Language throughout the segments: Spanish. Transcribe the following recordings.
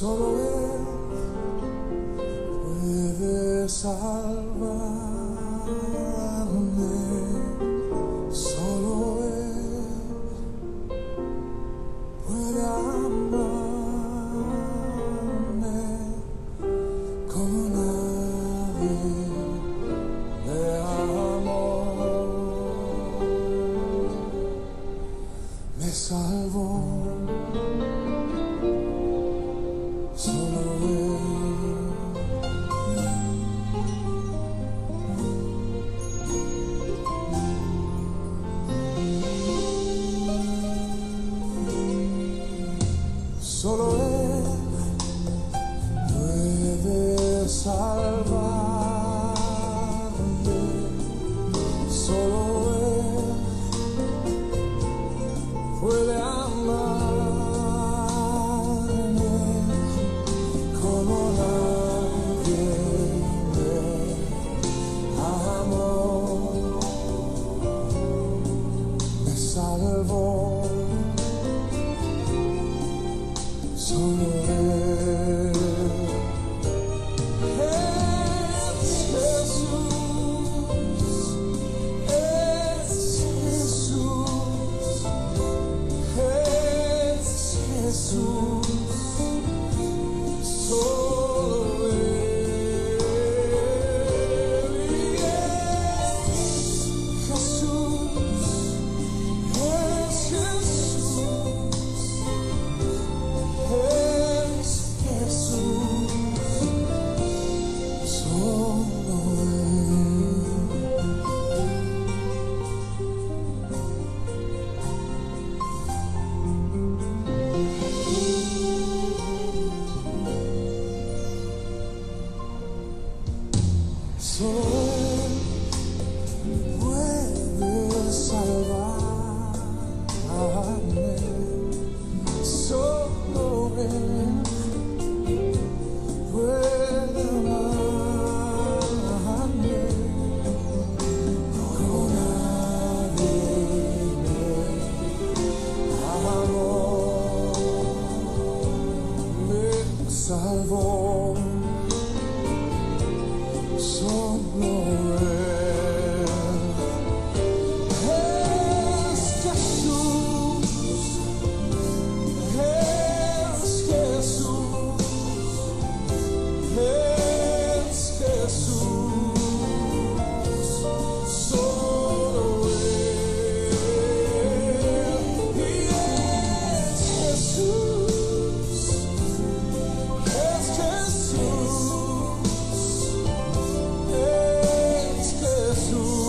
Solo Él puede salvarme, solo Él puede amarme como nadie me amó. Me salvó. Solo Él puede salvarme, solo Él puede amarme como nadie me amó. Me salvó. Solo Él es Jesús, es Jesús, es Jesús. Solo Él es Jesús, es Jesús. Es Jesús, solo Él. Solo Él puede salvarme, solo Él puede amarme como nadie me amó. Me salvó. Solo Él es Jesús, es Jesús, es Jesús. Solo Él es Jesús, es Jesús. Es Jesús,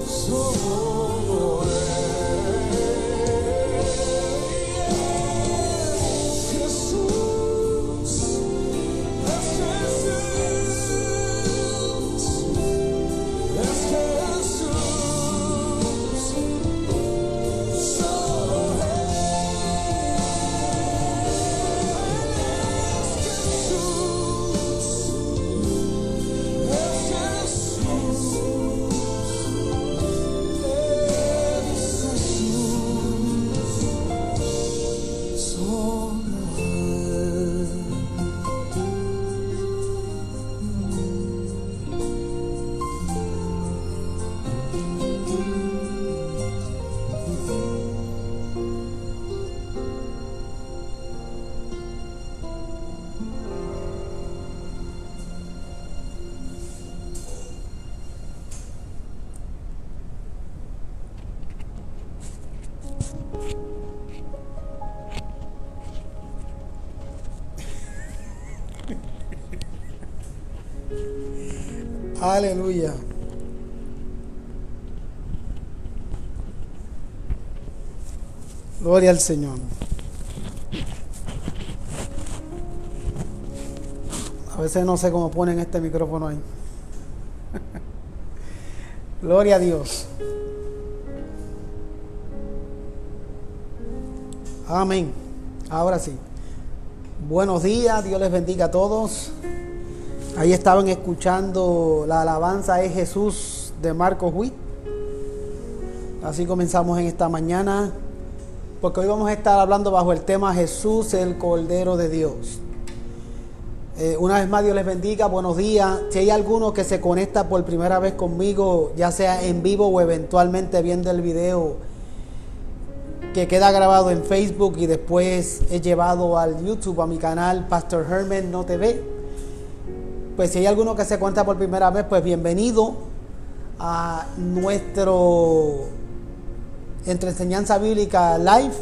solo Él es Jesús, es Jesús, es Jesús, solo Él es Jesús. Es Jesús, solo Él. Aleluya. Gloria al Señor. A veces no sé cómo ponen este micrófono ahí. Gloria a Dios. Amén. Ahora sí. Buenos días, Dios les bendiga a todos. Ahí estaban escuchando la alabanza es Jesús de Marcos Witt. Así comenzamos en esta mañana porque hoy vamos a estar hablando bajo el tema Jesús, el Cordero de Dios. Una vez más, Dios les bendiga, buenos días. Si hay alguno que se conecta por primera vez conmigo, ya sea en vivo o eventualmente viendo el video que queda grabado en Facebook y después es llevado al YouTube, a mi canal Pastor Herman No TV, pues si hay alguno que se conecta por primera vez, pues bienvenido a nuestro entre enseñanza bíblica live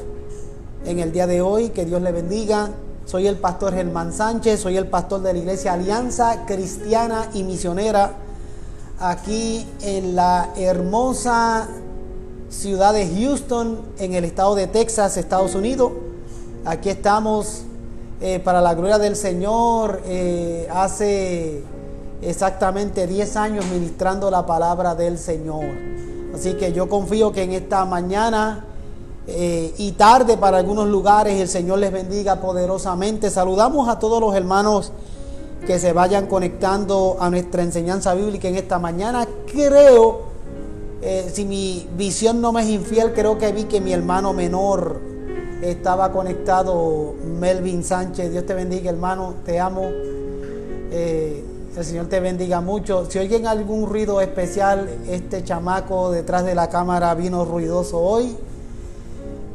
en el día de hoy. Que Dios le bendiga. Soy el pastor Germán Sánchez, soy el pastor de la Iglesia Alianza Cristiana y Misionera aquí en la hermosa ciudad de Houston, en el estado de Texas, Estados Unidos. Aquí estamos para la gloria del Señor, hace exactamente 10 años ministrando la palabra del Señor. Así que yo confío que en esta mañana y tarde para algunos lugares el Señor les bendiga poderosamente. Saludamos a todos los hermanos que se vayan conectando a nuestra enseñanza bíblica en esta mañana. Creo, si mi visión no me es infiel, creo que vi que mi hermano menor estaba conectado, Melvin Sánchez. Dios te bendiga, hermano, te amo. El Señor te bendiga mucho. Si oyen algún ruido especial, este chamaco detrás de la cámara vino ruidoso hoy.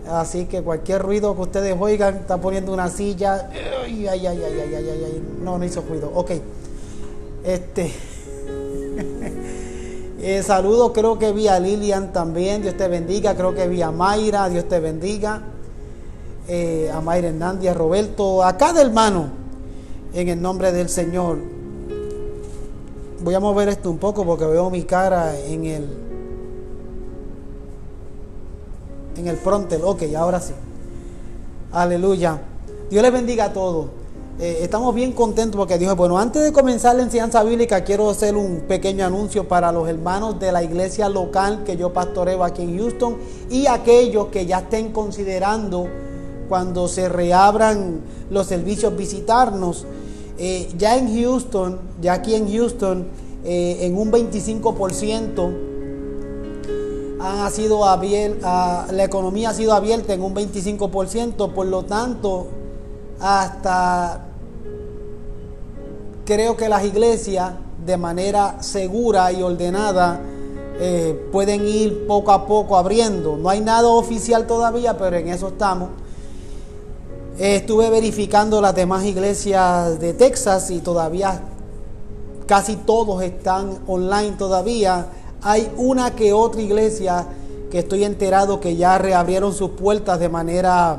Así que cualquier ruido que ustedes oigan, está poniendo una silla. No hizo ruido. Ok. Saludos, creo que vi a Lilian también. Dios te bendiga. Creo que vi a Mayra. Dios te bendiga. A Mayra Hernández, a Roberto, a cada hermano, en el nombre del Señor. Voy a mover esto un poco porque veo mi cara en el frontal. Ok, ahora sí. Aleluya. Dios les bendiga a todos. Estamos bien contentos porque Dios es bueno. Antes de comenzar la enseñanza bíblica, quiero hacer un pequeño anuncio para los hermanos de la iglesia local que yo pastoreo aquí en Houston y aquellos que ya estén considerando, cuando se reabran los servicios, visitarnos. Ya en Houston, ya aquí en Houston, en un 25% la economía ha sido abierta en un 25%, por lo tanto, hasta creo que las iglesias de manera segura y ordenada pueden ir poco a poco abriendo. No hay nada oficial todavía, pero en eso estamos. Estuve verificando las demás iglesias de Texas y todavía casi todos están online todavía. Hay una que otra iglesia que estoy enterado que ya reabrieron sus puertas de manera,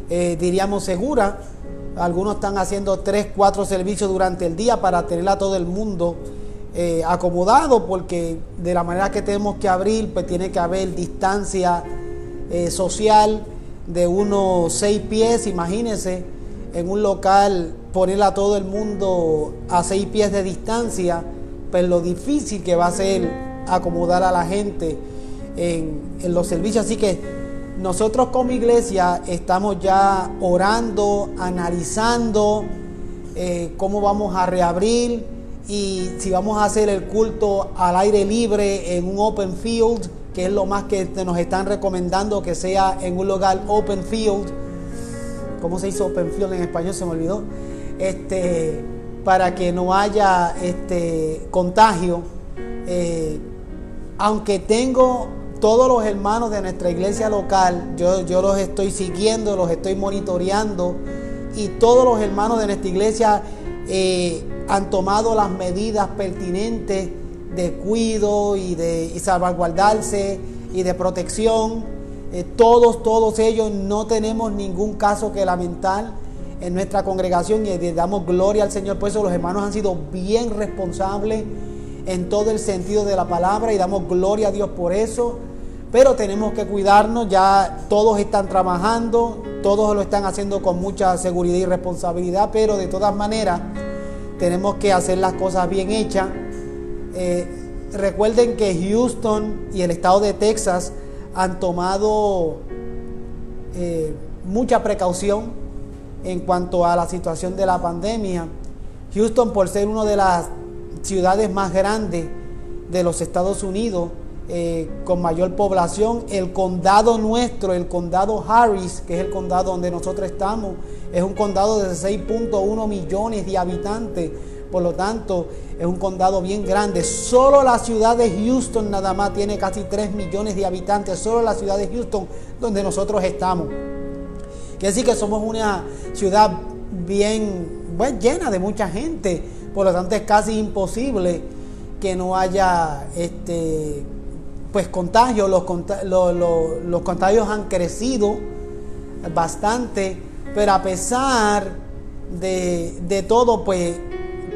diríamos, segura. Algunos están haciendo 3-4 servicios durante el día para tener a todo el mundo acomodado, porque de la manera que tenemos que abrir, pues tiene que haber distancia social de unos 6 pies. Imagínense, en un local poner a todo el mundo a 6 pies de distancia, pues lo difícil que va a ser acomodar a la gente en los servicios. Así que nosotros como iglesia estamos ya orando, analizando cómo vamos a reabrir y si vamos a hacer el culto al aire libre en un open field, que es lo más que nos están recomendando, que sea en un lugar open field. ¿Cómo se dice open field en español? Se me olvidó. Para que no haya contagio. Aunque tengo todos los hermanos de nuestra iglesia local, yo los estoy siguiendo, los estoy monitoreando, y todos los hermanos de nuestra iglesia han tomado las medidas pertinentes de cuidado y salvaguardarse y de protección. Todos ellos, no tenemos ningún caso que lamentar en nuestra congregación y le damos gloria al Señor. Por eso los hermanos han sido bien responsables en todo el sentido de la palabra y damos gloria a Dios por eso. Pero tenemos que cuidarnos. Ya todos están trabajando, todos lo están haciendo con mucha seguridad y responsabilidad, pero de todas maneras tenemos que hacer las cosas bien hechas. Recuerden que Houston y el estado de Texas han tomado mucha precaución en cuanto a la situación de la pandemia. Houston, por ser una de las ciudades más grandes de los Estados Unidos, con mayor población. El condado nuestro, el condado Harris, que es el condado donde nosotros estamos, es un condado de 6.1 millones de habitantes. Por lo tanto, es un condado bien grande. Solo la ciudad de Houston nada más tiene casi 3 millones de habitantes. Solo la ciudad de Houston, donde nosotros estamos. Quiere decir que somos una ciudad bien llena de mucha gente. Por lo tanto, es casi imposible que no haya contagios. Los contagios han crecido bastante, pero a pesar de todo, pues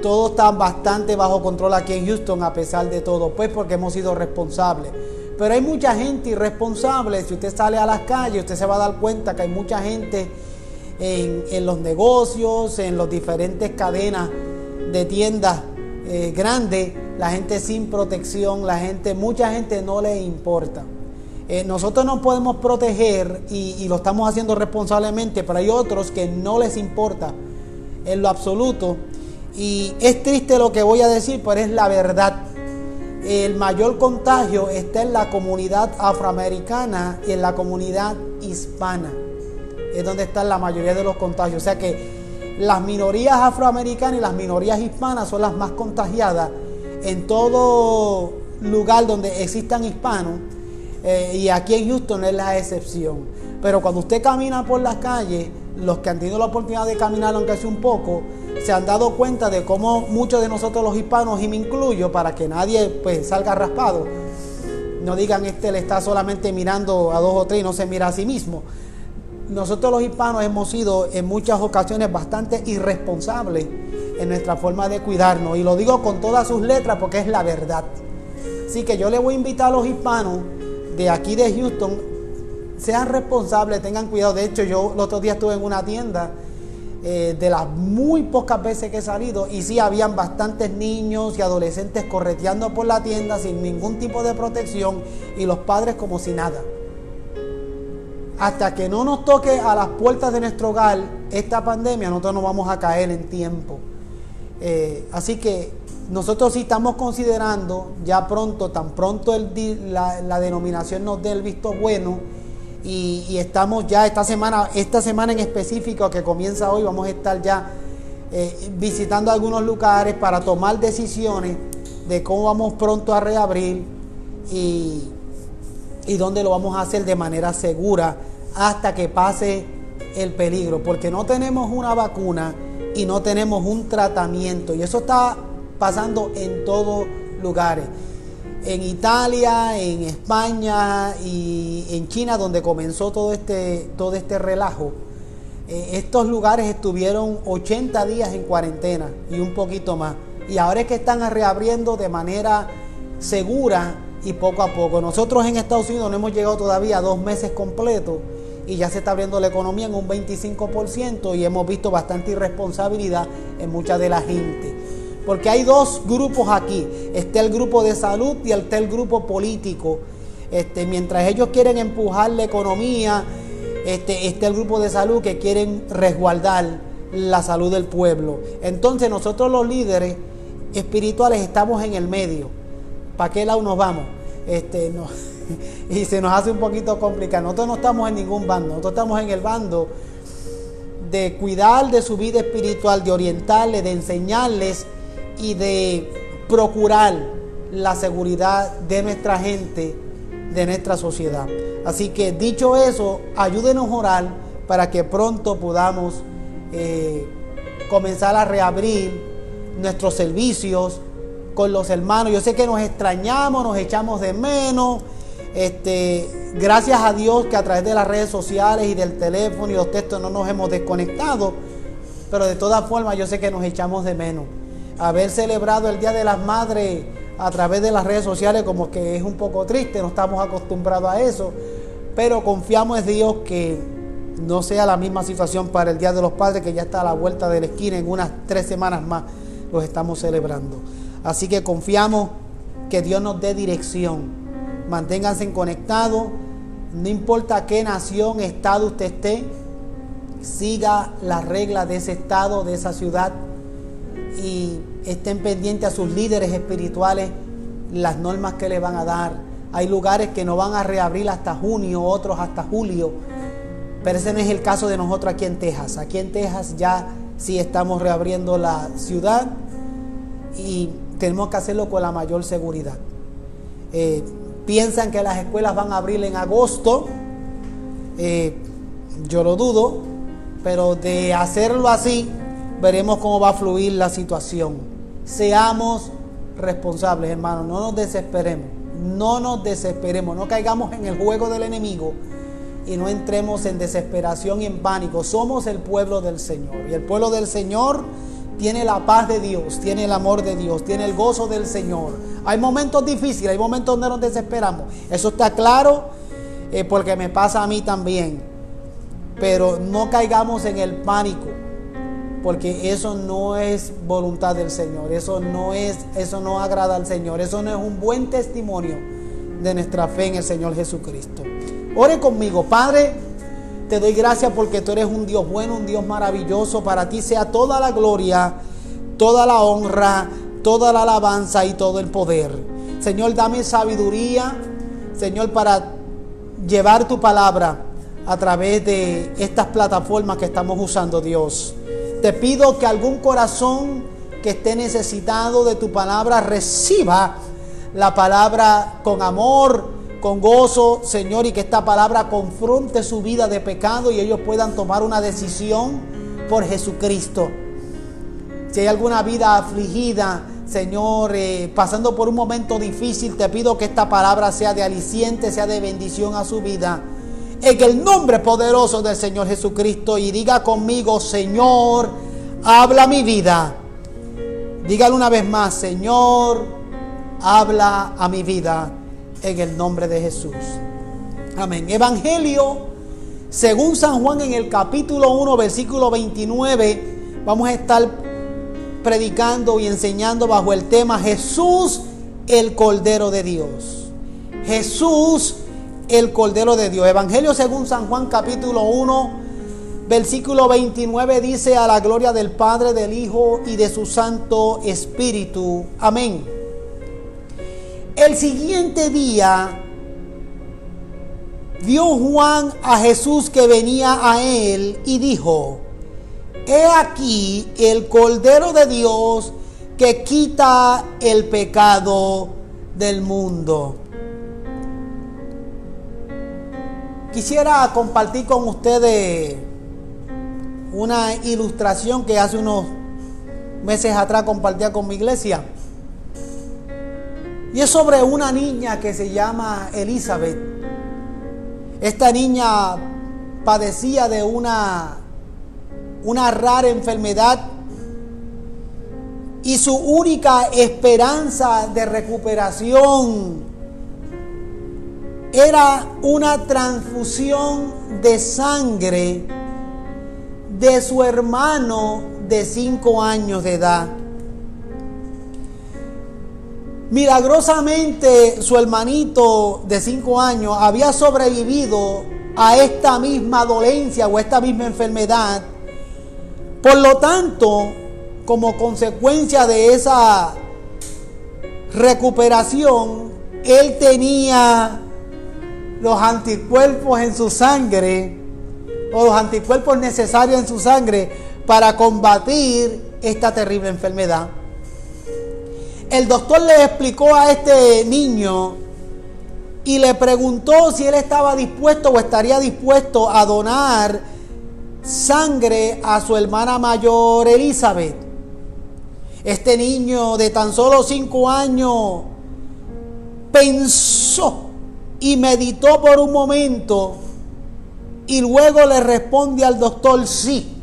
todo está bastante bajo control aquí en Houston, a pesar de todo, pues porque hemos sido responsables. Pero hay mucha gente irresponsable. Si usted sale a las calles, usted se va a dar cuenta que hay mucha gente en los negocios, en las diferentes cadenas de tiendas grandes, la gente sin protección, mucha gente no le importa. Nosotros nos podemos proteger y lo estamos haciendo responsablemente, pero hay otros que no les importa en lo absoluto. Y es triste lo que voy a decir, pero es la verdad. El mayor contagio está en la comunidad afroamericana y en la comunidad hispana. Es donde están la mayoría de los contagios. O sea que las minorías afroamericanas y las minorías hispanas son las más contagiadas en todo lugar donde existan hispanos. Y aquí en Houston es la excepción. Pero cuando usted camina por las calles, los que han tenido la oportunidad de caminar aunque sea un poco, se han dado cuenta de cómo muchos de nosotros los hispanos, y me incluyo, para que nadie pues salga raspado, no digan le está solamente mirando a 2 o 3 y no se mira a sí mismo. Nosotros los hispanos hemos sido en muchas ocasiones bastante irresponsables en nuestra forma de cuidarnos, y lo digo con todas sus letras porque es la verdad. Así que yo le voy a invitar a los hispanos de aquí de Houston, sean responsables, tengan cuidado. De hecho, yo el otro día estuve en una tienda, de las muy pocas veces que he salido, y sí habían bastantes niños y adolescentes correteando por la tienda sin ningún tipo de protección, y los padres como si nada. Hasta que no nos toque a las puertas de nuestro hogar esta pandemia, nosotros no vamos a caer en tiempo. Así que nosotros sí estamos considerando ya pronto, tan pronto la denominación nos dé el visto bueno, y estamos ya esta semana en específico que comienza hoy, vamos a estar ya visitando algunos lugares para tomar decisiones de cómo vamos pronto a reabrir y dónde lo vamos a hacer de manera segura hasta que pase el peligro, porque no tenemos una vacuna y no tenemos un tratamiento, y eso está pasando en todos lugares. En Italia, en España y en China, donde comenzó todo este relajo, estos lugares estuvieron 80 días en cuarentena y un poquito más, y ahora es que están reabriendo de manera segura y poco a poco. Nosotros en Estados Unidos no hemos llegado todavía a 2 meses completos y ya se está abriendo la economía en un 25%, y hemos visto bastante irresponsabilidad en mucha de la gente. Porque hay 2 grupos aquí, está el grupo de salud y está el grupo político. Mientras ellos quieren empujar la economía, está el grupo de salud que quieren resguardar la salud del pueblo. Entonces nosotros los líderes espirituales estamos en el medio. ¿Para qué lado nos vamos? Y se nos hace un poquito complicado. Nosotros no estamos en ningún bando, nosotros estamos en el bando de cuidar de su vida espiritual, de orientarles, de enseñarles y de procurar la seguridad de nuestra gente, de nuestra sociedad. Así que dicho eso, ayúdenos a orar para que pronto podamos comenzar a reabrir nuestros servicios con los hermanos. Yo sé que nos extrañamos, nos echamos de menos. Gracias a Dios que a través de las redes sociales y del teléfono y los textos no nos hemos desconectado, pero de todas formas yo sé que nos echamos de menos. Haber celebrado el Día de las Madres a través de las redes sociales como que es un poco triste, no estamos acostumbrados a eso, pero confiamos en Dios que no sea la misma situación para el Día de los Padres, que ya está a la vuelta de la esquina. En unas 3 semanas más los estamos celebrando. Así que confiamos que Dios nos dé dirección. Manténganse conectados, no importa qué nación, estado usted esté, siga las reglas de ese estado, de esa ciudad, y estén pendientes a sus líderes espirituales, las normas que le van a dar Hay lugares que no van a reabrir hasta junio, otros hasta julio. Pero ese no es el caso de nosotros aquí en Texas. Aquí en Texas ya sí estamos reabriendo la ciudad y tenemos que hacerlo con la mayor seguridad. Piensan que las escuelas van a abrir en agosto. Yo lo dudo, pero de hacerlo así, veremos cómo va a fluir la situación. Seamos responsables, hermanos, no nos desesperemos, no caigamos en el juego del enemigo y no entremos en desesperación y en pánico. Somos el pueblo del Señor, y el pueblo del Señor tiene la paz de Dios, tiene el amor de Dios, tiene el gozo del Señor. Hay momentos difíciles, hay momentos donde nos desesperamos, eso está claro, porque me pasa a mí también. Pero no caigamos en el pánico, porque eso no es voluntad del Señor, eso no agrada al Señor, eso no es un buen testimonio de nuestra fe en el Señor Jesucristo. Ore conmigo. Padre, te doy gracias porque tú eres un Dios bueno, un Dios maravilloso. Para ti sea toda la gloria, toda la honra, toda la alabanza y todo el poder. Señor, dame sabiduría, Señor, para llevar tu palabra a través de estas plataformas que estamos usando, Dios. Te pido que algún corazón que esté necesitado de tu palabra reciba la palabra con amor, con gozo, Señor, y que esta palabra confronte su vida de pecado y ellos puedan tomar una decisión por Jesucristo. Si hay alguna vida afligida, Señor, pasando por un momento difícil, te pido que esta palabra sea de aliciente, sea de bendición a su vida. En el nombre poderoso del Señor Jesucristo. Y diga conmigo: Señor, habla mi vida. Dígalo una vez más: Señor, habla a mi vida. En el nombre de Jesús. Amén. Evangelio según San Juan, en el capítulo 1, versículo 29. Vamos a estar predicando y enseñando bajo el tema Jesús, el Cordero de Dios. Jesús, el Cordero de Dios. Evangelio según San Juan, capítulo 1, versículo 29 dice: a la gloria del Padre, del Hijo y de su Santo Espíritu. Amén. El siguiente día vio Juan a Jesús que venía a él y dijo: he aquí el Cordero de Dios que quita el pecado del mundo. Quisiera compartir con ustedes una ilustración que hace unos meses atrás compartía con mi iglesia. Y es sobre una niña que se llama Elizabeth. Esta niña padecía de una rara enfermedad y su única esperanza de recuperación era una transfusión de sangre de su hermano de 5 años de edad. Milagrosamente, su hermanito de 5 años había sobrevivido a esta misma dolencia o esta misma enfermedad. Por lo tanto, como consecuencia de esa recuperación, él tenía los anticuerpos en su sangre, o los anticuerpos necesarios en su sangre para combatir esta terrible enfermedad. El doctor le explicó a este niño y le preguntó si él estaba dispuesto o estaría dispuesto a donar sangre a su hermana mayor Elizabeth. Este niño de tan solo 5 años pensó y meditó por un momento y luego le responde al doctor: sí,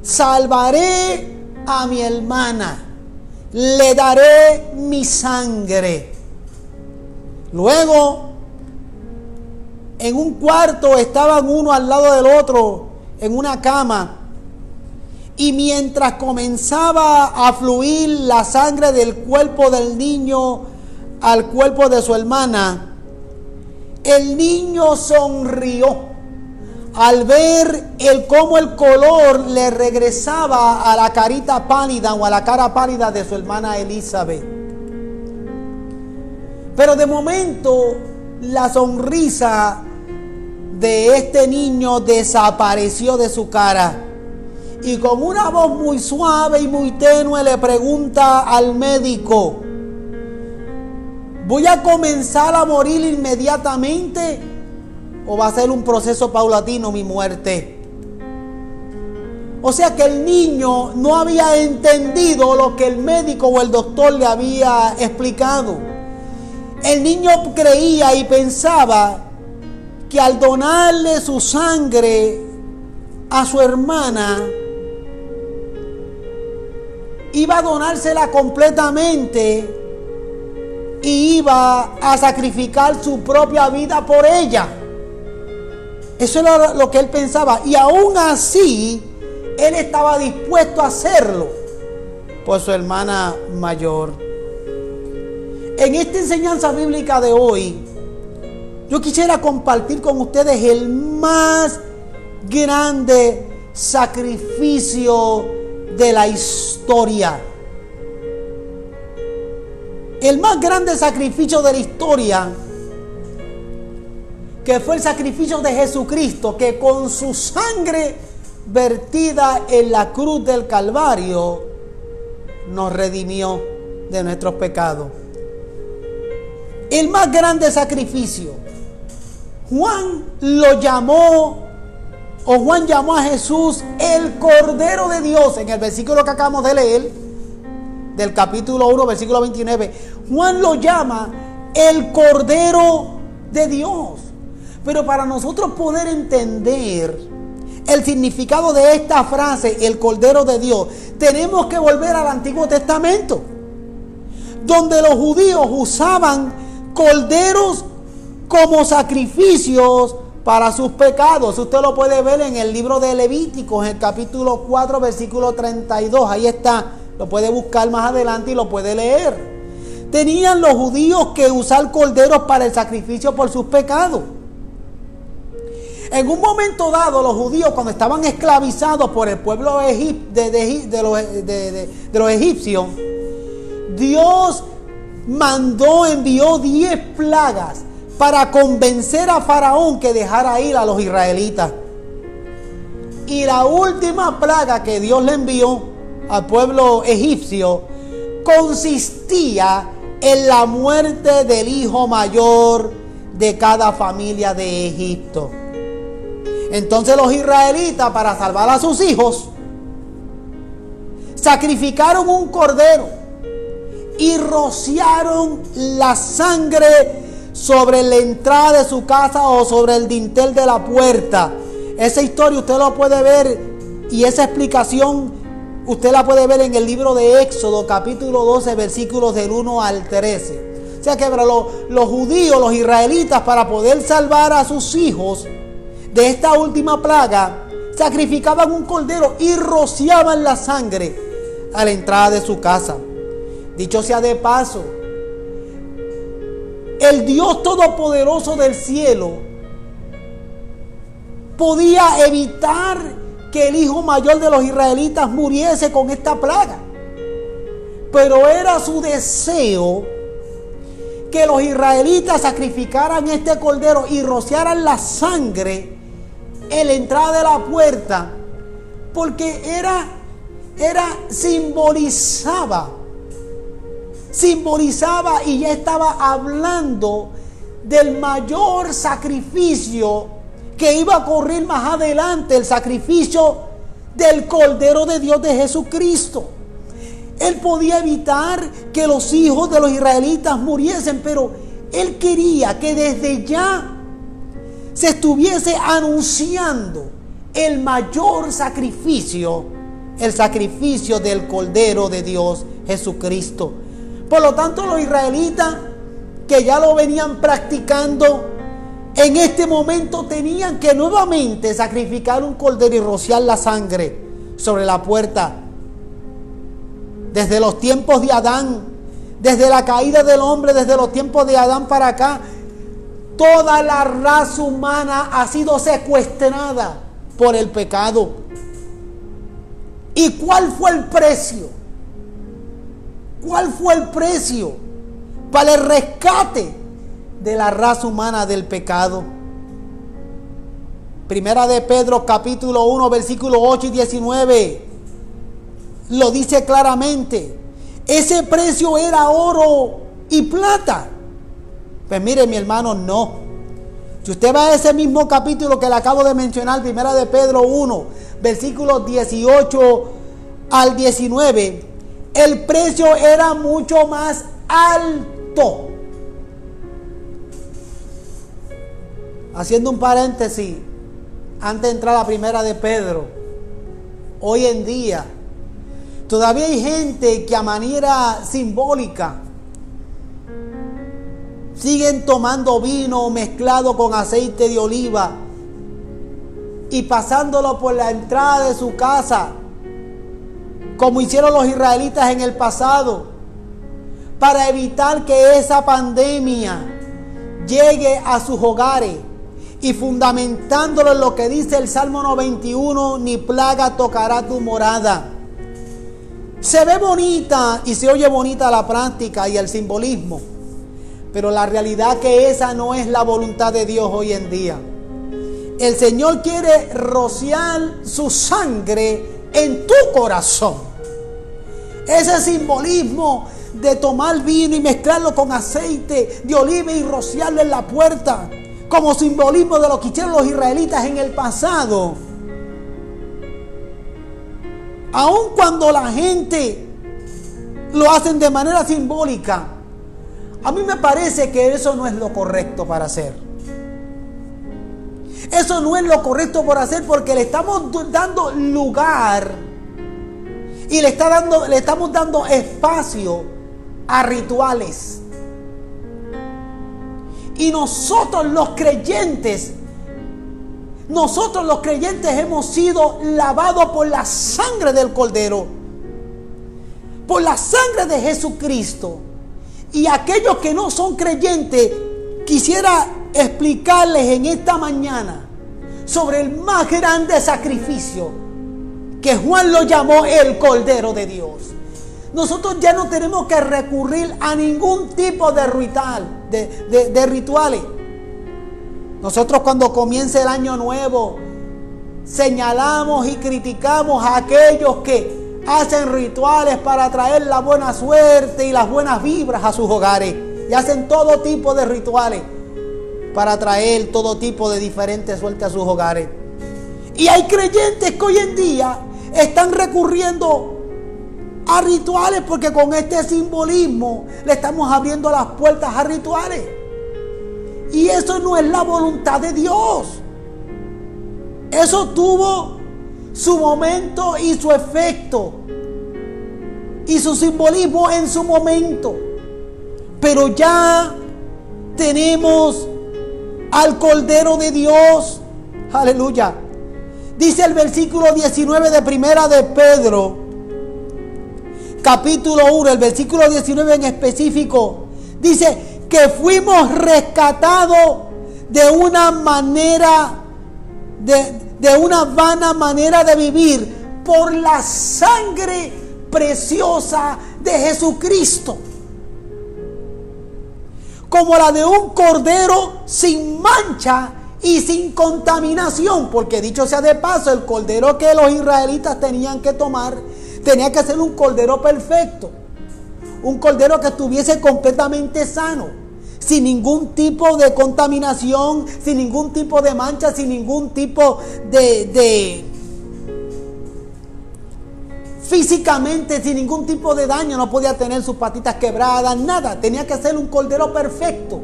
salvaré a mi hermana, le daré mi sangre. Luego, en un cuarto estaban uno al lado del otro en una cama, y mientras comenzaba a fluir la sangre del cuerpo del niño al cuerpo de su hermana, el niño sonrió al ver cómo el color le regresaba a la carita pálida o a la cara pálida de su hermana Elizabeth. Pero de momento la sonrisa de este niño desapareció de su cara. Y con una voz muy suave y muy tenue le pregunta al médico: ¿voy a comenzar a morir inmediatamente o va a ser un proceso paulatino mi muerte? O sea que el niño no había entendido lo que el médico o el doctor le había explicado. El niño creía y pensaba que al donarle su sangre a su hermana, iba a donársela completamente y iba a sacrificar su propia vida por ella. Eso era lo que él pensaba. Y aún así, él estaba dispuesto a hacerlo por su hermana mayor. En esta enseñanza bíblica de hoy, yo quisiera compartir con ustedes el más grande sacrificio de la historia. El más grande sacrificio de la historia, que fue el sacrificio de Jesucristo, que con su sangre vertida en la cruz del Calvario nos redimió de nuestros pecados. El más grande sacrificio. Juan llamó a Jesús el Cordero de Dios. En el versículo que acabamos de leer, del capítulo 1, versículo 29, Juan lo llama el Cordero de Dios. Pero para nosotros poder entender el significado de esta frase, el Cordero de Dios, tenemos que volver al Antiguo Testamento, donde los judíos usaban corderos como sacrificios para sus pecados. Usted lo puede ver en el libro de Levítico, en el capítulo 4, versículo 32. Ahí está, lo puede buscar más adelante y lo puede leer. Tenían los judíos que usar corderos para el sacrificio por sus pecados. En un momento dado, los judíos, cuando estaban esclavizados por el pueblo de los egipcios, Dios envió 10 plagas para convencer a Faraón que dejara ir a los israelitas. Y la última plaga que Dios le envió al pueblo egipcio consistía en la muerte del hijo mayor de cada familia de Egipto. Entonces los israelitas, para salvar a sus hijos, sacrificaron un cordero y rociaron la sangre sobre la entrada de su casa o sobre el dintel de la puerta. Esa historia usted lo puede ver, y esa explicación usted la puede ver en el libro de Éxodo, capítulo 12, versículos del 1 al 13. O sea que los judíos, los israelitas, para poder salvar a sus hijos de esta última plaga, sacrificaban un cordero y rociaban la sangre a la entrada de su casa. Dicho sea de paso, el Dios Todopoderoso del cielo podía evitar que el hijo mayor de los israelitas muriese con esta plaga, pero era su deseo que los israelitas sacrificaran este cordero y rociaran la sangre en la entrada de la puerta, porque simbolizaba y ya estaba hablando del mayor sacrificio que iba a ocurrir más adelante, el sacrificio del Cordero de Dios de Jesucristo. Él podía evitar que los hijos de los israelitas muriesen, pero él quería que desde ya se estuviese anunciando el mayor sacrificio, el sacrificio del Cordero de Dios Jesucristo. Por lo tanto, los israelitas, que ya lo venían practicando, en este momento tenían que nuevamente sacrificar un cordero y rociar la sangre sobre la puerta. Desde los tiempos de Adán, desde la caída del hombre, desde los tiempos de Adán para acá, toda la raza humana ha sido secuestrada por el pecado. ¿Y cuál fue el precio? ¿Cuál fue el precio para el rescate de la raza humana del pecado. Primera de Pedro capítulo 1 versículos 8 y 19 lo dice claramente. Ese precio era oro y plata. Pues mire, mi hermano, no. Si usted va a ese mismo capítulo que le acabo de mencionar, Primera de Pedro 1 versículos 18 al 19, el precio era mucho más alto. Haciendo un paréntesis, antes de entrar a la Primera de Pedro, hoy en día todavía hay gente que a manera simbólica siguen tomando vino mezclado con aceite de oliva y pasándolo por la entrada de su casa, como hicieron los israelitas en el pasado, para evitar que esa pandemia llegue a sus hogares, y fundamentándolo en lo que dice el Salmo 91, ni plaga tocará tu morada. Se ve bonita y se oye bonita la práctica y el simbolismo, pero la realidad que esa no es la voluntad de Dios hoy en día. El Señor quiere rociar su sangre en tu corazón. Ese simbolismo de tomar vino y mezclarlo con aceite de oliva y rociarlo en la puerta, como simbolismo de lo que hicieron los israelitas en el pasado. Aun cuando la gente lo hacen de manera simbólica, a mí me parece que eso no es lo correcto para hacer. Eso no es lo correcto por hacer, porque le estamos dando lugar y le estamos dando espacio a rituales. Y nosotros los creyentes hemos sido lavados por la sangre del Cordero, por la sangre de Jesucristo. Y aquellos que no son creyentes, quisiera explicarles en esta mañana sobre el más grande sacrificio, que Juan lo llamó el Cordero de Dios. Nosotros ya no tenemos que recurrir a ningún tipo de rituales. Nosotros, cuando comience el año nuevo, señalamos y criticamos a aquellos que hacen rituales para traer la buena suerte y las buenas vibras a sus hogares, y hacen todo tipo de rituales para traer todo tipo de diferentes suerte a sus hogares. Y hay creyentes que hoy en día están recurriendo a rituales, porque con este simbolismo le estamos abriendo las puertas a rituales, y eso no es la voluntad de Dios. Eso tuvo su momento y su efecto y su simbolismo en su momento, pero ya tenemos al Cordero de Dios. Aleluya. Dice el versículo 19 de Primera de Pedro capítulo 1, el versículo 19 en específico, dice que fuimos rescatados de una manera, de una vana manera de vivir, por la sangre preciosa de Jesucristo, como la de un cordero sin mancha y sin contaminación. Porque dicho sea de paso, el cordero que los israelitas tenían que tomar tenía que ser un cordero perfecto, un cordero que estuviese completamente sano, sin ningún tipo de contaminación, sin ningún tipo de mancha, sin ningún tipo de físicamente, sin ningún tipo de daño. No podía tener sus patitas quebradas, nada. Tenía que ser un cordero perfecto,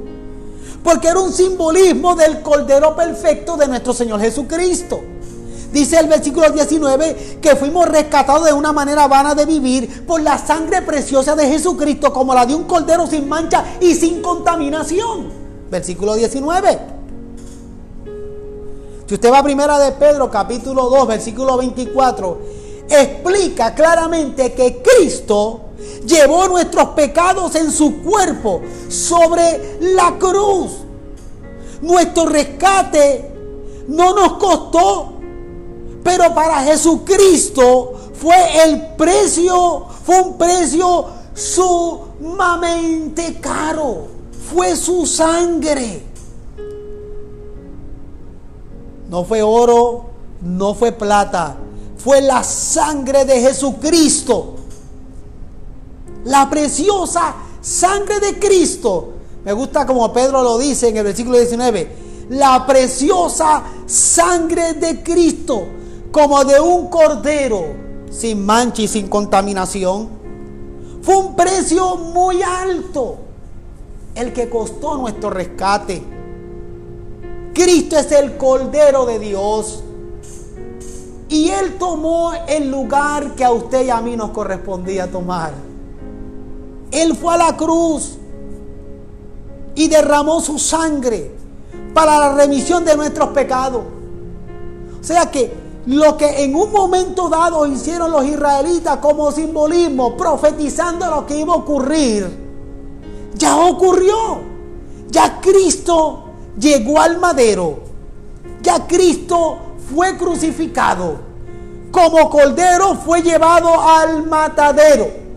porque era un simbolismo del cordero perfecto de nuestro Señor Jesucristo. Dice el versículo 19 que fuimos rescatados de una manera vana de vivir por la sangre preciosa de Jesucristo, como la de un cordero sin mancha y sin contaminación. Versículo 19. Si usted va a Primera de Pedro capítulo 2 versículo 24, explica claramente que Cristo llevó nuestros pecados en su cuerpo sobre la cruz. Nuestro rescate no nos costó, pero para Jesucristo fue un precio sumamente caro. Fue su sangre. No fue oro, no fue plata. Fue la sangre de Jesucristo. La preciosa sangre de Cristo. Me gusta como Pedro lo dice en el versículo 19. La preciosa sangre de Cristo, como de un cordero, sin mancha y sin contaminación. Fue un precio muy alto el que costó nuestro rescate. Cristo es el Cordero de Dios. Y Él tomó el lugar que a usted y a mí nos correspondía tomar. Él fue a la cruz y derramó su sangre para la remisión de nuestros pecados. O sea que lo que en un momento dado hicieron los israelitas como simbolismo, profetizando lo que iba a ocurrir, ya ocurrió. Ya Cristo llegó al madero. Ya Cristo fue crucificado. Como cordero fue llevado al matadero.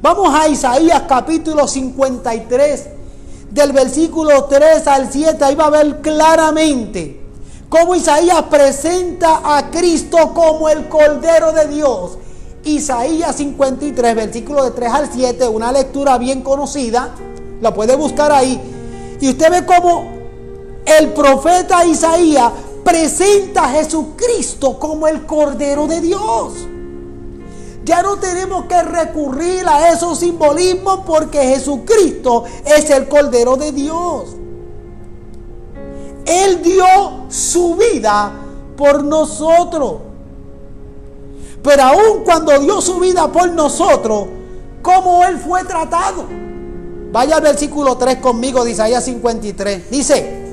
Vamos a Isaías capítulo 53, del versículo 3 al 7. Ahí va a ver claramente cómo Isaías presenta a Cristo como el Cordero de Dios. Isaías 53, versículo de 3 al 7, una lectura bien conocida, la puede buscar ahí. Y usted ve cómo el profeta Isaías presenta a Jesucristo como el Cordero de Dios. Ya no tenemos que recurrir a esos simbolismos porque Jesucristo es el Cordero de Dios. Él dio su vida por nosotros. Pero aun cuando dio su vida por nosotros, ¿cómo Él fue tratado? Vaya al versículo 3 conmigo de Isaías 53. Dice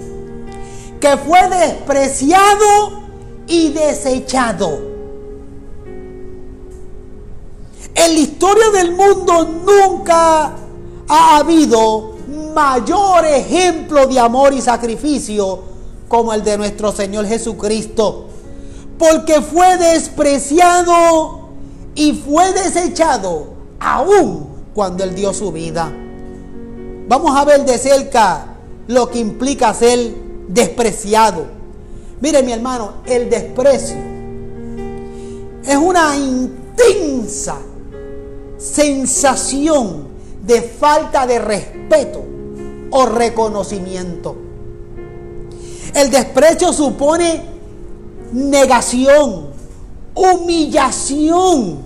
que fue despreciado y desechado. En la historia del mundo nunca ha habido mayor ejemplo de amor y sacrificio como el de nuestro Señor Jesucristo, porque fue despreciado y fue desechado aún cuando Él dio su vida. Vamos a ver de cerca lo que implica ser despreciado. Mire, mi hermano, el desprecio es una intensa sensación de falta de respeto o reconocimiento. El desprecio supone negación, humillación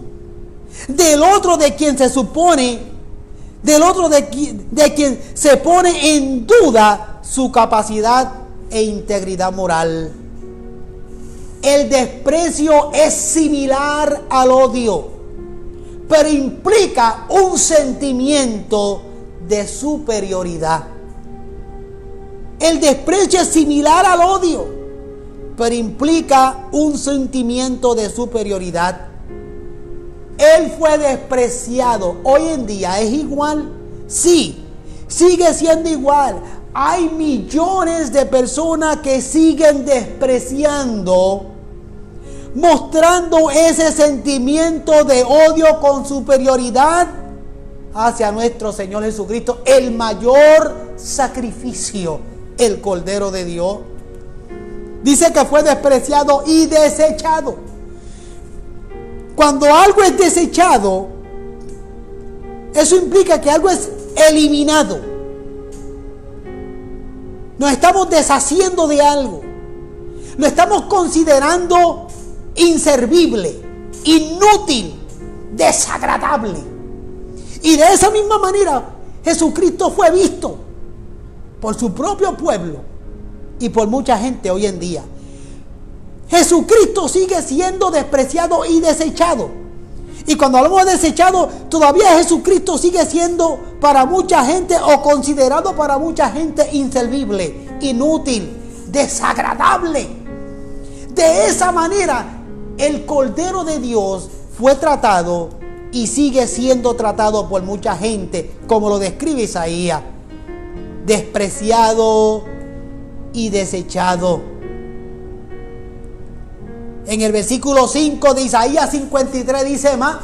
del otro, de quien se supone, del otro de quien se pone en duda su capacidad e integridad moral. El desprecio es similar al odio, pero implica un sentimiento de superioridad. El desprecio es similar al odio, pero implica un sentimiento de superioridad. Él fue despreciado. Hoy en día es igual. Sí, sigue siendo igual. Hay millones de personas que siguen despreciando, mostrando ese sentimiento de odio con superioridad hacia nuestro Señor Jesucristo, el mayor sacrificio, el Cordero de Dios. Dice que fue despreciado y desechado. Cuando algo es desechado, eso implica que algo es eliminado. Nos estamos deshaciendo de algo. Lo estamos considerando inservible, inútil, desagradable. Y de esa misma manera Jesucristo fue visto por su propio pueblo y por mucha gente hoy en día. Jesucristo sigue siendo despreciado y desechado. Y cuando hablamos de desechado, todavía Jesucristo sigue siendo para mucha gente, o considerado para mucha gente, inservible, inútil, desagradable. De esa manera el Cordero de Dios fue tratado y sigue siendo tratado por mucha gente, como lo describe Isaías: despreciado y desechado. En el versículo 5 de Isaías 53 dice más: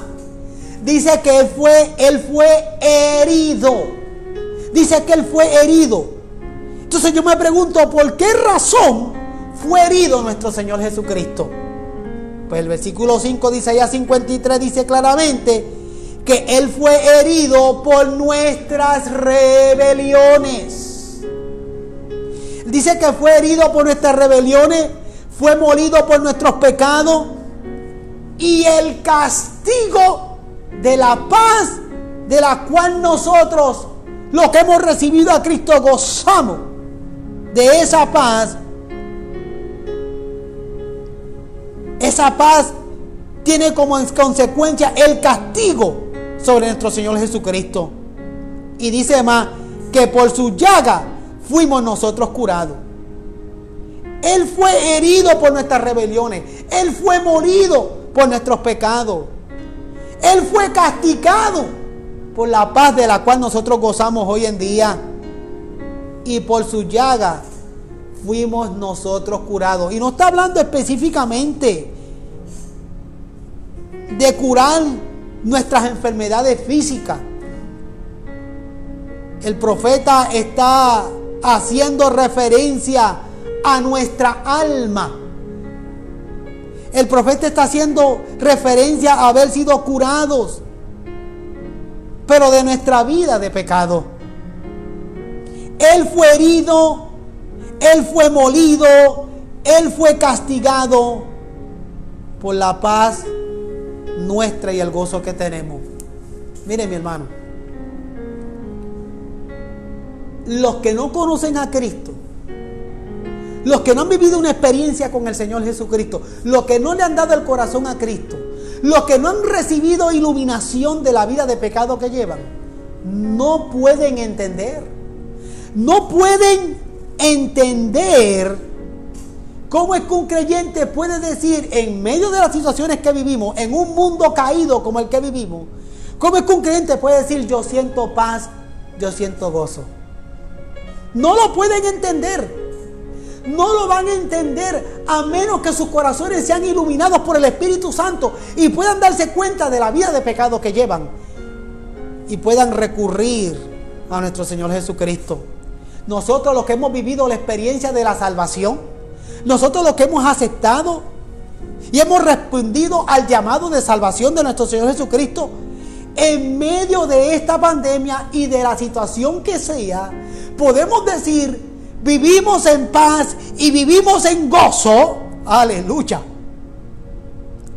Dice que Él fue herido. Dice que Él fue herido. Entonces yo me pregunto, ¿por qué razón fue herido nuestro Señor Jesucristo? Pues el versículo 5 de Isaías 53 dice claramente que Él fue herido por nuestras rebeliones. Dice que fue herido por nuestras rebeliones, fue molido por nuestros pecados, y el castigo de la paz de la cual nosotros, los que hemos recibido a Cristo, gozamos de esa paz. Esa paz tiene como consecuencia el castigo sobre nuestro Señor Jesucristo. Y dice más, que por su llaga fuimos nosotros curados. Él fue herido por nuestras rebeliones. Él fue molido por nuestros pecados. Él fue castigado por la paz de la cual nosotros gozamos hoy en día. Y por su llaga fuimos nosotros curados. Y no está hablando específicamente de curar nuestras enfermedades físicas. El profeta está haciendo referencia a nuestra alma. El profeta está haciendo referencia a haber sido curados, pero de nuestra vida de pecado. Él fue herido, Él fue molido, Él fue castigado por la paz nuestra y el gozo que tenemos. Mire, mi hermano, los que no conocen a Cristo, los que no han vivido una experiencia con el Señor Jesucristo, los que no le han dado el corazón a Cristo, los que no han recibido iluminación de la vida de pecado que llevan, no pueden entender. No pueden entender cómo es que un creyente puede decir, en medio de las situaciones que vivimos, en un mundo caído como el que vivimos, cómo es que un creyente puede decir, yo siento paz, yo siento gozo. No lo pueden entender. No lo van a entender a menos que sus corazones sean iluminados por el Espíritu Santo y puedan darse cuenta de la vida de pecado que llevan y puedan recurrir a nuestro Señor Jesucristo. Nosotros los que hemos vivido la experiencia de la salvación, nosotros los que hemos aceptado y hemos respondido al llamado de salvación de nuestro Señor Jesucristo, en medio de esta pandemia y de la situación que sea, podemos decir, vivimos en paz y vivimos en gozo. Aleluya.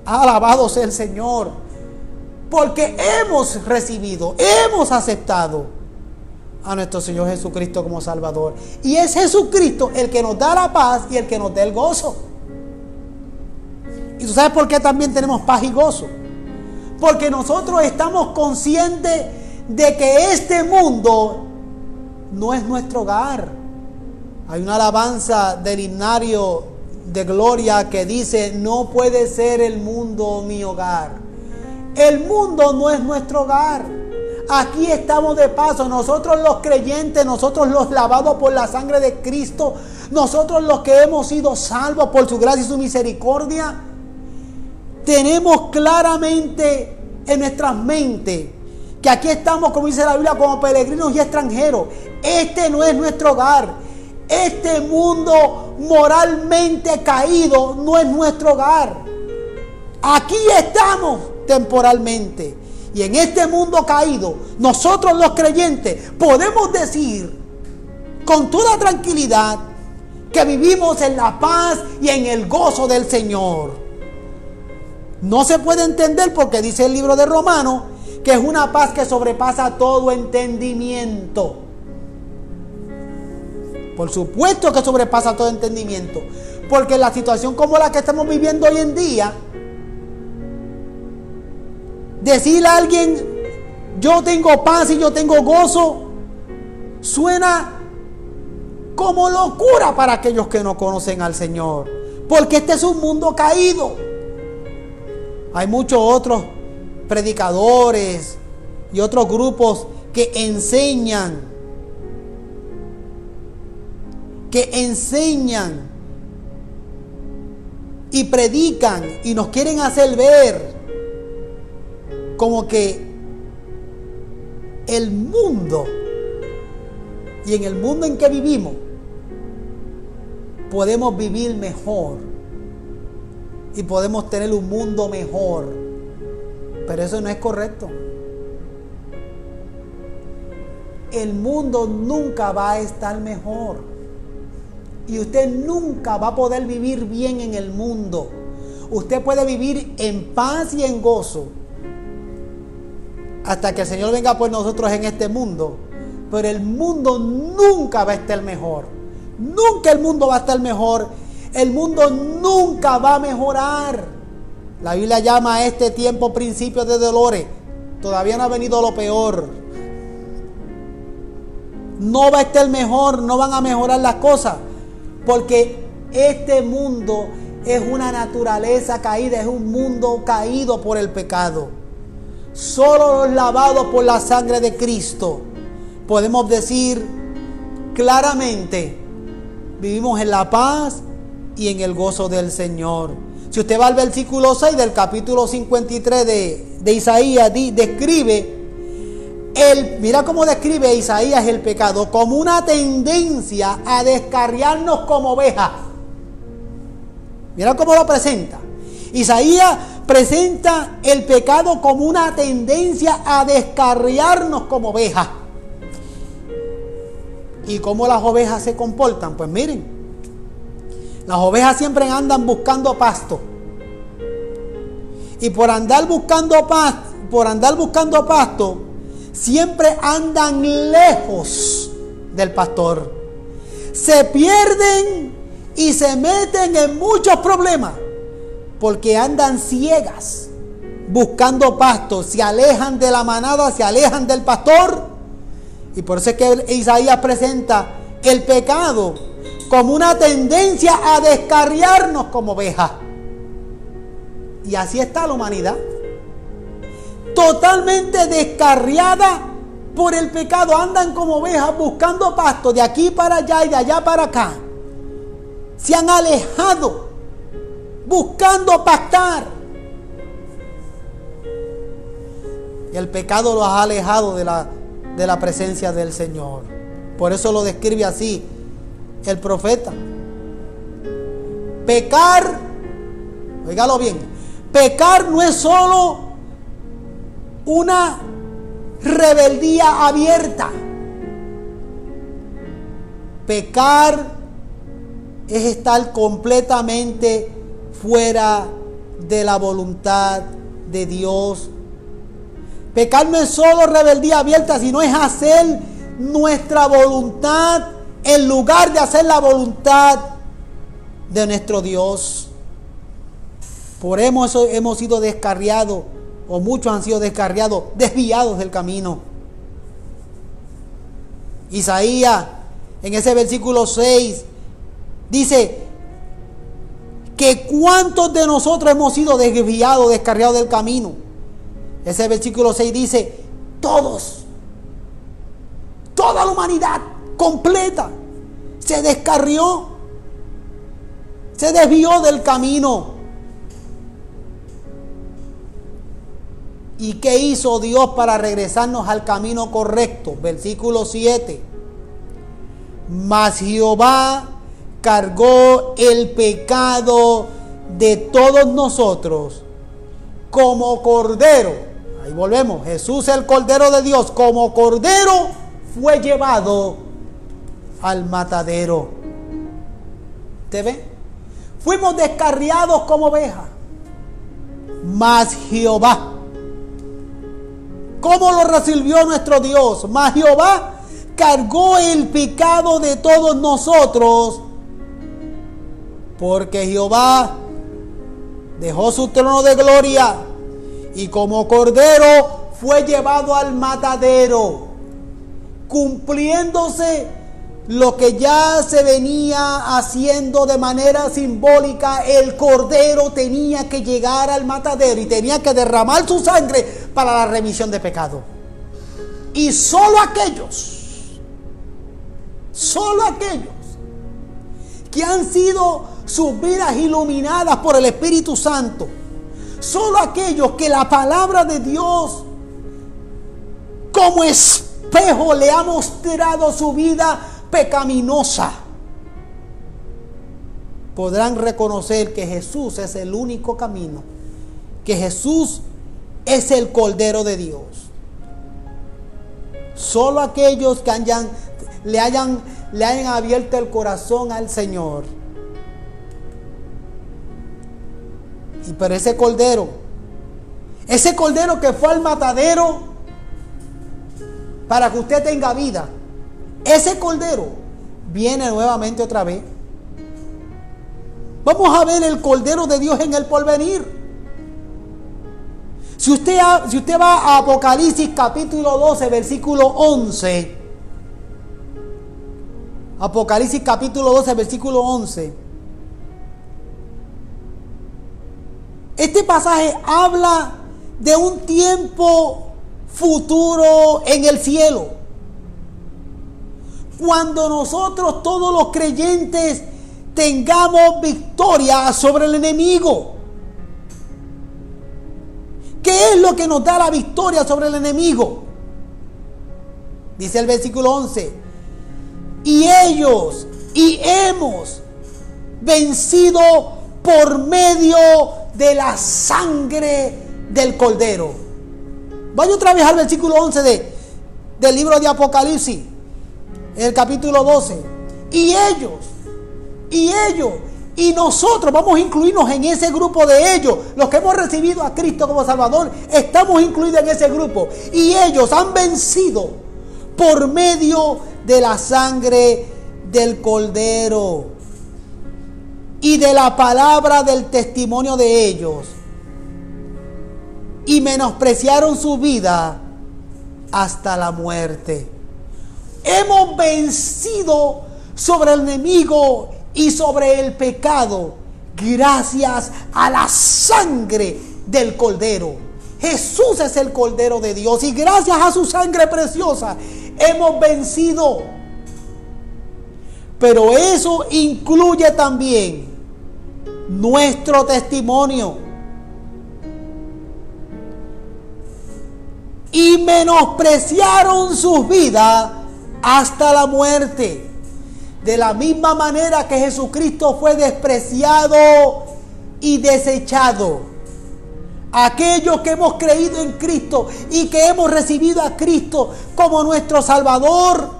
Alabado sea el Señor. Porque hemos recibido, hemos aceptado a nuestro Señor Jesucristo como Salvador. Y es Jesucristo el que nos da la paz y el que nos da el gozo. ¿Y tú sabes por qué también tenemos paz y gozo? Porque nosotros estamos conscientes de que este mundo no es nuestro hogar. Hay una alabanza del himnario de gloria que dice, no puede ser el mundo mi hogar. El mundo no es nuestro hogar. Aquí estamos de paso. Nosotros los creyentes, nosotros los lavados por la sangre de Cristo, nosotros los que hemos sido salvos por su gracia y su misericordia, tenemos claramente en nuestras mentes que aquí estamos, como dice la Biblia, como peregrinos y extranjeros. Este no es nuestro hogar. Este mundo moralmente caído no es nuestro hogar. Aquí estamos temporalmente. Y en este mundo caído, nosotros los creyentes podemos decir con toda tranquilidad que vivimos en la paz y en el gozo del Señor. No se puede entender porque dice el libro de Romanos que es una paz que sobrepasa todo entendimiento. Por supuesto que sobrepasa todo entendimiento, porque la situación como la que estamos viviendo hoy en día, decirle a alguien yo tengo paz y yo tengo gozo suena como locura para aquellos que no conocen al Señor, porque este es un mundo caído. Hay muchos otros predicadores y otros grupos que enseñan y predican y nos quieren hacer ver como que el mundo y en el mundo en que vivimos podemos vivir mejor y podemos tener un mundo mejor, pero eso no es correcto. El mundo nunca va a estar mejor y usted nunca va a poder vivir bien en el mundo. Usted puede vivir en paz y en gozo hasta que el Señor venga por nosotros en este mundo, pero el mundo nunca va a estar mejor. Nunca el mundo va a estar mejor. El mundo nunca va a mejorar. La Biblia llama a este tiempo principio de dolores. Todavía no ha venido lo peor. No va a estar mejor, no van a mejorar las cosas, porque este mundo es una naturaleza caída, es un mundo caído por el pecado. Solo los lavados por la sangre de Cristo podemos decir claramente: vivimos en la paz y en el gozo del Señor. Si usted va al versículo 6 del capítulo 53 de Isaías, describe mira cómo describe Isaías el pecado: como una tendencia a descarriarnos como ovejas. Mira cómo lo presenta. Isaías presenta el pecado como una tendencia a descarriarnos como ovejas. ¿Y cómo las ovejas se comportan? Pues miren, las ovejas siempre andan buscando pasto. Y por andar buscando pasto, siempre andan lejos del pastor. Se pierden y se meten en muchos problemas porque andan ciegas buscando pasto. Se alejan de la manada, se alejan del pastor. Y por eso es que Isaías presenta el pecado como una tendencia a descarriarnos como ovejas. Y así está la humanidad, totalmente descarriada por el pecado. Andan como ovejas buscando pasto de aquí para allá y de allá para acá. Se han alejado buscando pastar. Y el pecado los ha alejado de la presencia del Señor. Por eso lo describe así el profeta. Pecar, óigalo bien, pecar no es solo una rebeldía abierta. Pecar es estar completamente fuera de la voluntad de Dios. Pecar no es solo rebeldía abierta, sino es hacer nuestra voluntad en lugar de hacer la voluntad de nuestro Dios. Por eso hemos sido descarriados, o muchos han sido descarriados, desviados del camino. Isaías, en ese versículo 6, dice que cuántos de nosotros hemos sido desviados, descarriados del camino. Ese versículo 6 dice: todos, toda la humanidad completa se descarrió, se desvió del camino. ¿Y qué hizo Dios para regresarnos al camino correcto? Versículo 7. Mas Jehová cargó el pecado de todos nosotros como cordero. Ahí volvemos. Jesús, el Cordero de Dios, como cordero fue llevado al matadero. ¿Te ve? Fuimos descarriados como ovejas. Mas Jehová, ¿cómo lo recibió nuestro Dios? Mas Jehová cargó el pecado de todos nosotros, porque Jehová dejó su trono de gloria y como cordero fue llevado al matadero, cumpliéndose lo que ya se venía haciendo de manera simbólica. El cordero tenía que llegar al matadero y tenía que derramar su sangre para la remisión de pecado. Y solo aquellos que han sido sus vidas iluminadas por el Espíritu Santo, Solo aquellos que la palabra de Dios como espejo le ha mostrado su vida pecaminosa podrán reconocer que Jesús es el único camino, que Jesús es el Cordero de Dios. Solo aquellos que le hayan abierto el corazón al Señor. Pero ese Cordero que fue al matadero para que usted tenga vida, ese Cordero viene nuevamente otra vez. Vamos a ver el Cordero de Dios en el porvenir. Si usted va a Apocalipsis capítulo 12, versículo 11. Apocalipsis capítulo 12, versículo 11. Este pasaje habla de un tiempo futuro en el cielo, cuando nosotros todos los creyentes tengamos victoria sobre el enemigo. ¿Qué es lo que nos da la victoria sobre el enemigo? Dice el versículo 11: y hemos vencido por medio de la sangre del Cordero. Vaya otra vez al versículo 11 del libro de Apocalipsis, en el capítulo 12. Y nosotros vamos a incluirnos en ese grupo de ellos. Los que hemos recibido a Cristo como Salvador, estamos incluidos en ese grupo. Y ellos han vencido por medio de la sangre del Cordero y de la palabra del testimonio de ellos, y menospreciaron su vida hasta la muerte. Hemos vencido sobre el enemigo y sobre el pecado gracias a la sangre del Cordero. Jesús es el Cordero de Dios, y gracias a su sangre preciosa hemos vencido. Pero eso incluye también nuestro testimonio. Y menospreciaron sus vidas hasta la muerte. De la misma manera que Jesucristo fue despreciado y desechado, aquellos que hemos creído en Cristo y que hemos recibido a Cristo como nuestro Salvador,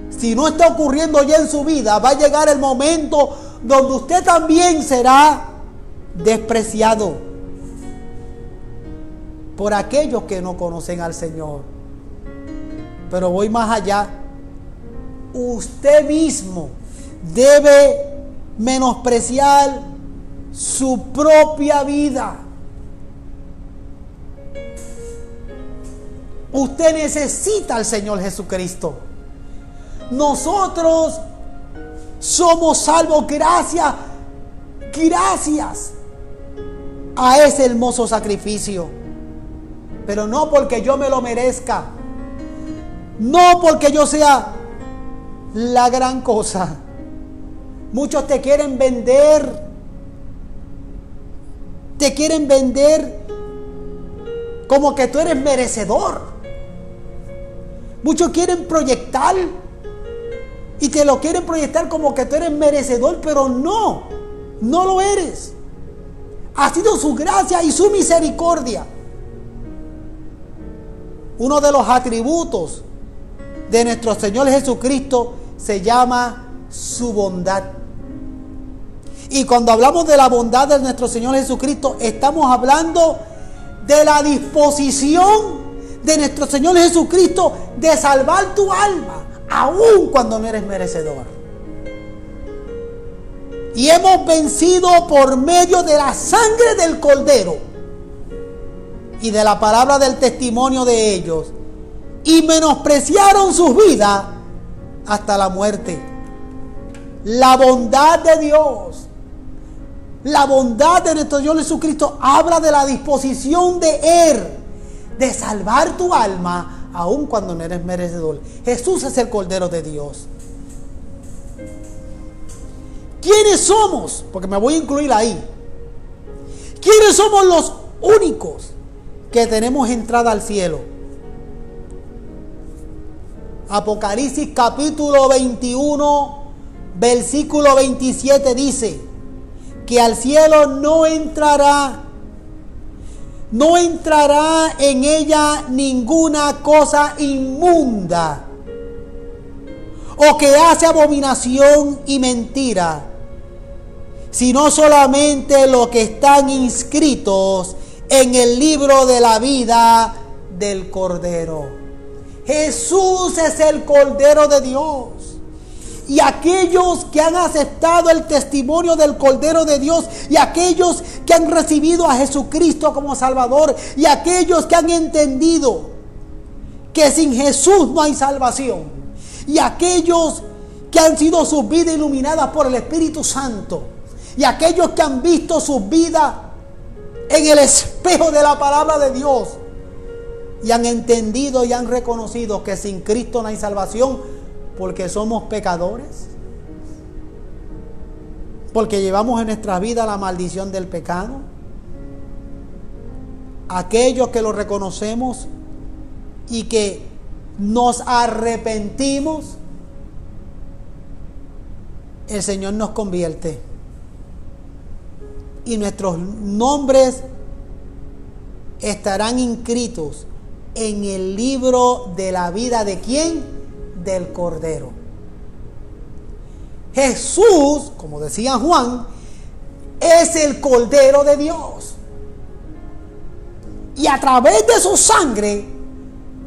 si no está ocurriendo ya en su vida, va a llegar el momento donde usted también será despreciado por aquellos que no conocen al Señor. Pero voy más allá. Usted mismo debe menospreciar su propia vida. Usted necesita al Señor Jesucristo. Nosotros somos salvos gracias a ese hermoso sacrificio. Pero no porque yo me lo merezca, no porque yo sea la gran cosa. Muchos te quieren vender como que tú eres merecedor. Muchos quieren proyectar y te lo quieren proyectar como que tú eres merecedor, pero no lo eres. Ha sido su gracia y su misericordia. Uno de los atributos de nuestro Señor Jesucristo se llama su bondad. Y cuando hablamos de la bondad de nuestro Señor Jesucristo, estamos hablando de la disposición de nuestro Señor Jesucristo de salvar tu alma, aun cuando no eres merecedor. Y hemos vencido por medio de la sangre del Cordero y de la palabra del testimonio de ellos, y menospreciaron sus vidas hasta la muerte. La bondad de Dios, la bondad de nuestro Señor Jesucristo habla de la disposición de Él de salvar tu alma aun cuando no eres merecedor. Jesús es el Cordero de Dios. ¿Quiénes somos? Porque me voy a incluir ahí. ¿Quiénes somos los únicos que tenemos entrada al cielo? Apocalipsis capítulo 21, versículo 27 dice que al cielo no entrará en ella ninguna cosa inmunda o que hace abominación y mentira, sino solamente los que están inscritos en el libro de la vida del Cordero. Jesús es el Cordero de Dios. Y aquellos que han aceptado el testimonio del Cordero de Dios, y aquellos que han recibido a Jesucristo como Salvador, y aquellos que han entendido que sin Jesús no hay salvación, y aquellos que han sido sus vidas iluminadas por el Espíritu Santo, y aquellos que han visto sus vidas en el espejo de la palabra de Dios, y han entendido y han reconocido que sin Cristo no hay salvación, porque somos pecadores, porque llevamos en nuestra vida la maldición del pecado. Aquellos que lo reconocemos y que nos arrepentimos, el Señor nos convierte y nuestros nombres estarán inscritos en el libro de la vida ¿de quién? Del Cordero. Jesús, como decía Juan, es el Cordero de Dios. Y a través de su sangre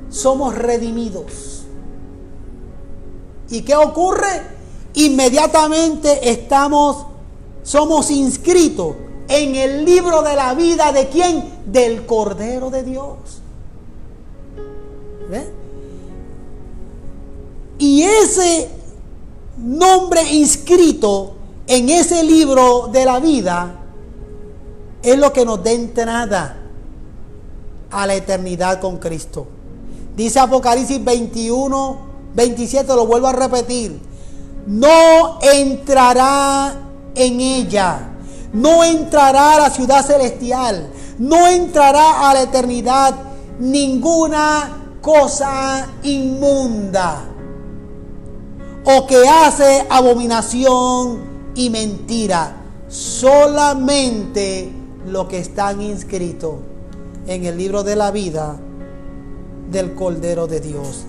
somos redimidos. ¿Y qué ocurre? Inmediatamente somos inscritos en el libro de la vida ¿de quién? Del Cordero de Dios. ¿Ve? Y ese nombre inscrito en ese libro de la vida es lo que nos da entrada a la eternidad con Cristo. Dice Apocalipsis 21, 27, lo vuelvo a repetir: no entrará en ella, no entrará a la ciudad celestial, no entrará a la eternidad ninguna cosa inmunda o que hace abominación y mentira, solamente los que están inscritos en el libro de la vida del Cordero de Dios.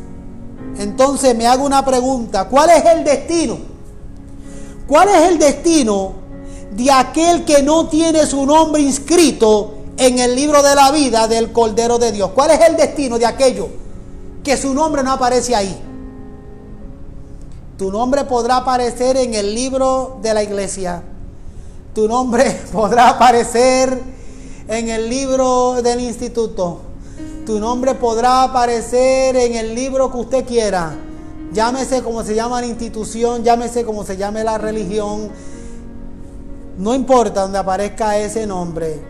Entonces me hago una pregunta: ¿cuál es el destino? ¿Cuál es el destino de aquel que no tiene su nombre inscrito en el libro de la vida del Cordero de Dios? ¿Cuál es el destino de aquello que su nombre no aparece ahí? Tu nombre podrá aparecer en el libro de la iglesia. Tu nombre podrá aparecer en el libro del instituto. Tu nombre podrá aparecer en el libro que usted quiera. Llámese como se llama la institución, llámese como se llame la religión. No importa donde aparezca ese nombre.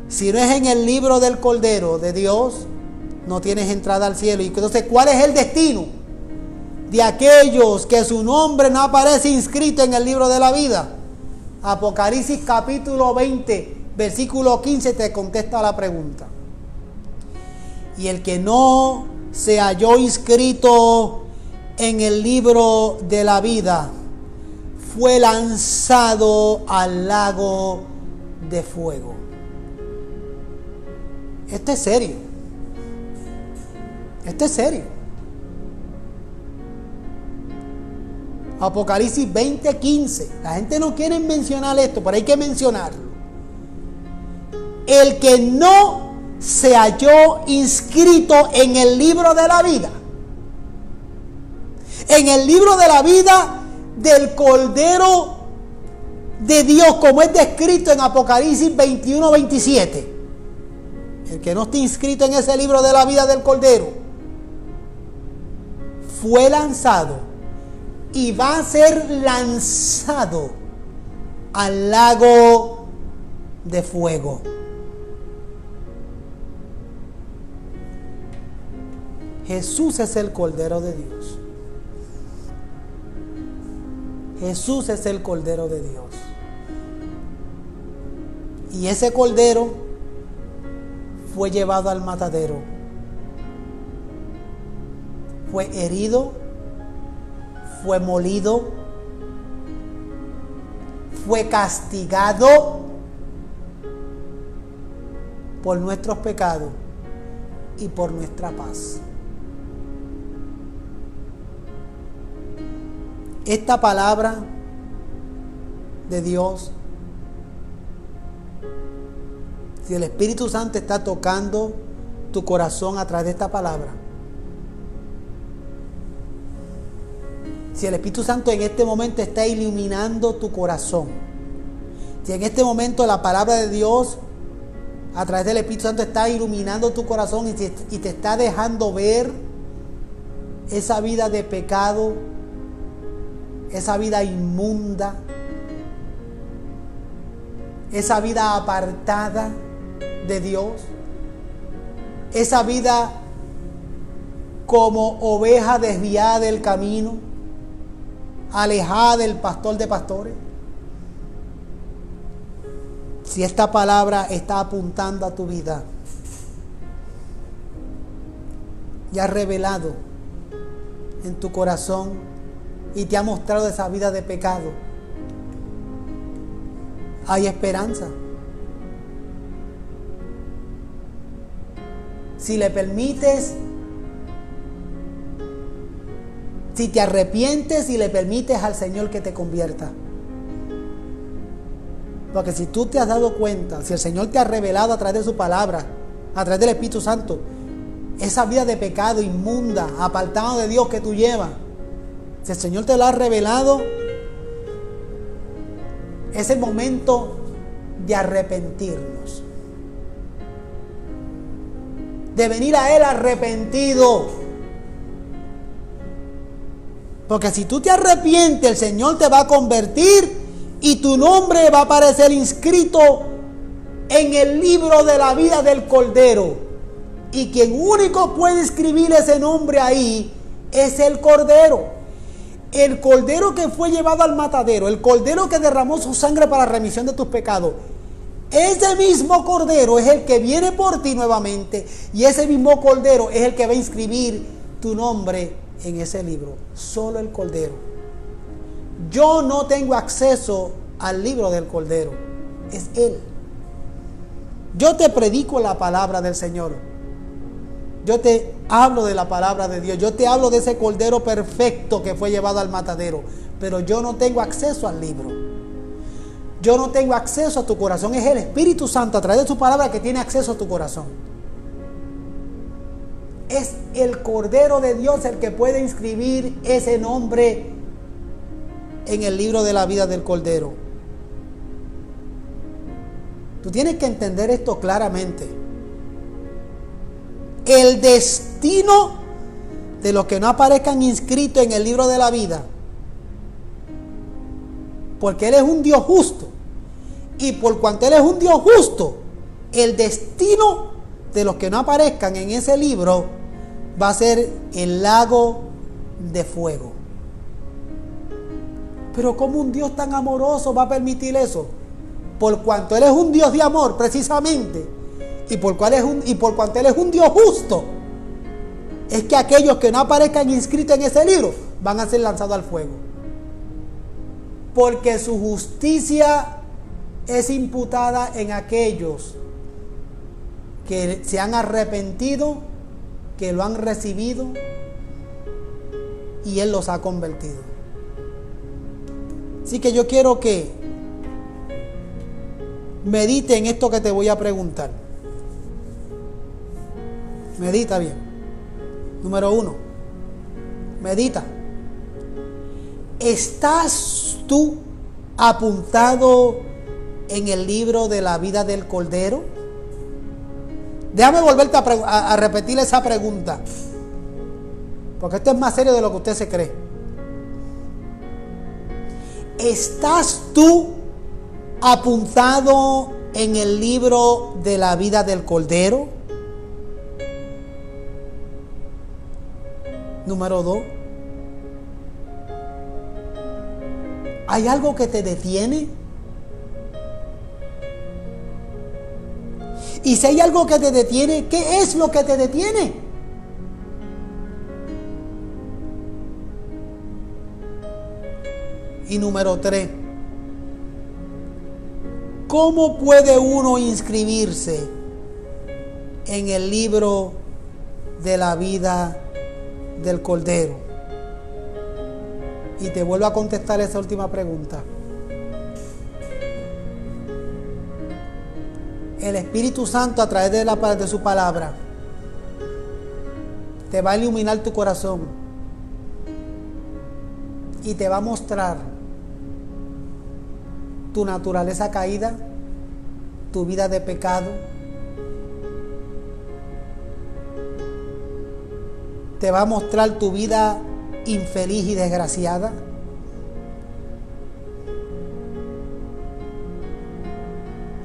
Si no es en el libro del Cordero de Dios, no tienes entrada al cielo. Y entonces, ¿cuál es el destino de aquellos que su nombre no aparece inscrito en el libro de la vida? Apocalipsis capítulo 20, versículo 15 te contesta la pregunta. Y el que no se halló inscrito en el libro de la vida fue lanzado al lago de fuego. Esto es serio. Esto es serio. Apocalipsis 20:15. La gente no quiere mencionar esto, pero hay que mencionarlo. El que no se halló inscrito en el libro de la vida, en el libro de la vida del Cordero de Dios, como es descrito en Apocalipsis 21:27. El que no esté inscrito en ese libro de la vida del Cordero fue lanzado y va a ser lanzado al lago de fuego. Jesús es el Cordero de Dios. Jesús es el Cordero de Dios. Y ese cordero fue llevado al matadero. Fue herido, fue molido, fue castigado por nuestros pecados y por nuestra paz. Esta palabra de Dios, si el Espíritu Santo está tocando tu corazón a través de esta palabra, si el Espíritu Santo en este momento está iluminando tu corazón, si en este momento la palabra de Dios a través del Espíritu Santo está iluminando tu corazón y te está dejando ver esa vida de pecado, esa vida inmunda, esa vida apartada de Dios, esa vida como oveja desviada del camino, alejada del pastor de pastores. Si esta palabra está apuntando a tu vida y ha revelado en tu corazón y te ha mostrado esa vida de pecado, hay esperanza. Si le permites, si te arrepientes y le permites al Señor que te convierta. Porque si tú te has dado cuenta, si el Señor te ha revelado a través de su palabra, a través del Espíritu Santo, esa vida de pecado inmunda, apartado de Dios que tú llevas, si el Señor te lo ha revelado, es el momento de arrepentirnos, de venir a Él arrepentido. Porque si tú te arrepientes, el Señor te va a convertir y tu nombre va a aparecer inscrito en el libro de la vida del Cordero. Y quien único puede escribir ese nombre ahí es el Cordero. El Cordero que fue llevado al matadero, el Cordero que derramó su sangre para la remisión de tus pecados. Ese mismo Cordero es el que viene por ti nuevamente. Y ese mismo Cordero es el que va a inscribir tu nombre en ese libro. Solo el Cordero. Yo no tengo acceso al libro del Cordero. Es Él. Yo te predico la palabra del Señor. Yo te hablo de la palabra de Dios. Yo te hablo de ese Cordero perfecto que fue llevado al matadero. Pero yo no tengo acceso al libro. Yo no tengo acceso a tu corazón. Es el Espíritu Santo a través de su palabra que tiene acceso a tu corazón. Es el Cordero de Dios el que puede inscribir ese nombre en el libro de la vida del Cordero. Tú tienes que entender esto claramente. El destino de los que no aparezcan inscritos en el libro de la vida, porque Él es un Dios justo, y por cuanto Él es un Dios justo, el destino de los que no aparezcan en ese libro va a ser el lago de fuego. Pero ¿cómo un Dios tan amoroso va a permitir eso? Por cuanto Él es un Dios de amor, precisamente, y por cuanto Él es un Dios justo, es que aquellos que no aparezcan inscritos en ese libro van a ser lanzados al fuego. Porque su justicia es imputada en aquellos que se han arrepentido, que lo han recibido y Él los ha convertido. Así que yo quiero que medite en esto que te voy a preguntar. Medita bien. Número 1. Medita. ¿Estás tú apuntado en el libro de la vida del Cordero? Déjame volverte a repetir esa pregunta, porque esto es más serio de lo que usted se cree. ¿Estás tú apuntado en el libro de la vida del Cordero? Número 2. ¿Hay algo que te detiene? Y si hay algo que te detiene, ¿qué es lo que te detiene? Y número 3, ¿cómo puede uno inscribirse en el libro de la vida del Cordero? Y te vuelvo a contestar esa última pregunta. El Espíritu Santo, a través de su palabra, te va a iluminar tu corazón y te va a mostrar tu naturaleza caída, tu vida de pecado. Te va a mostrar tu vida infeliz y desgraciada.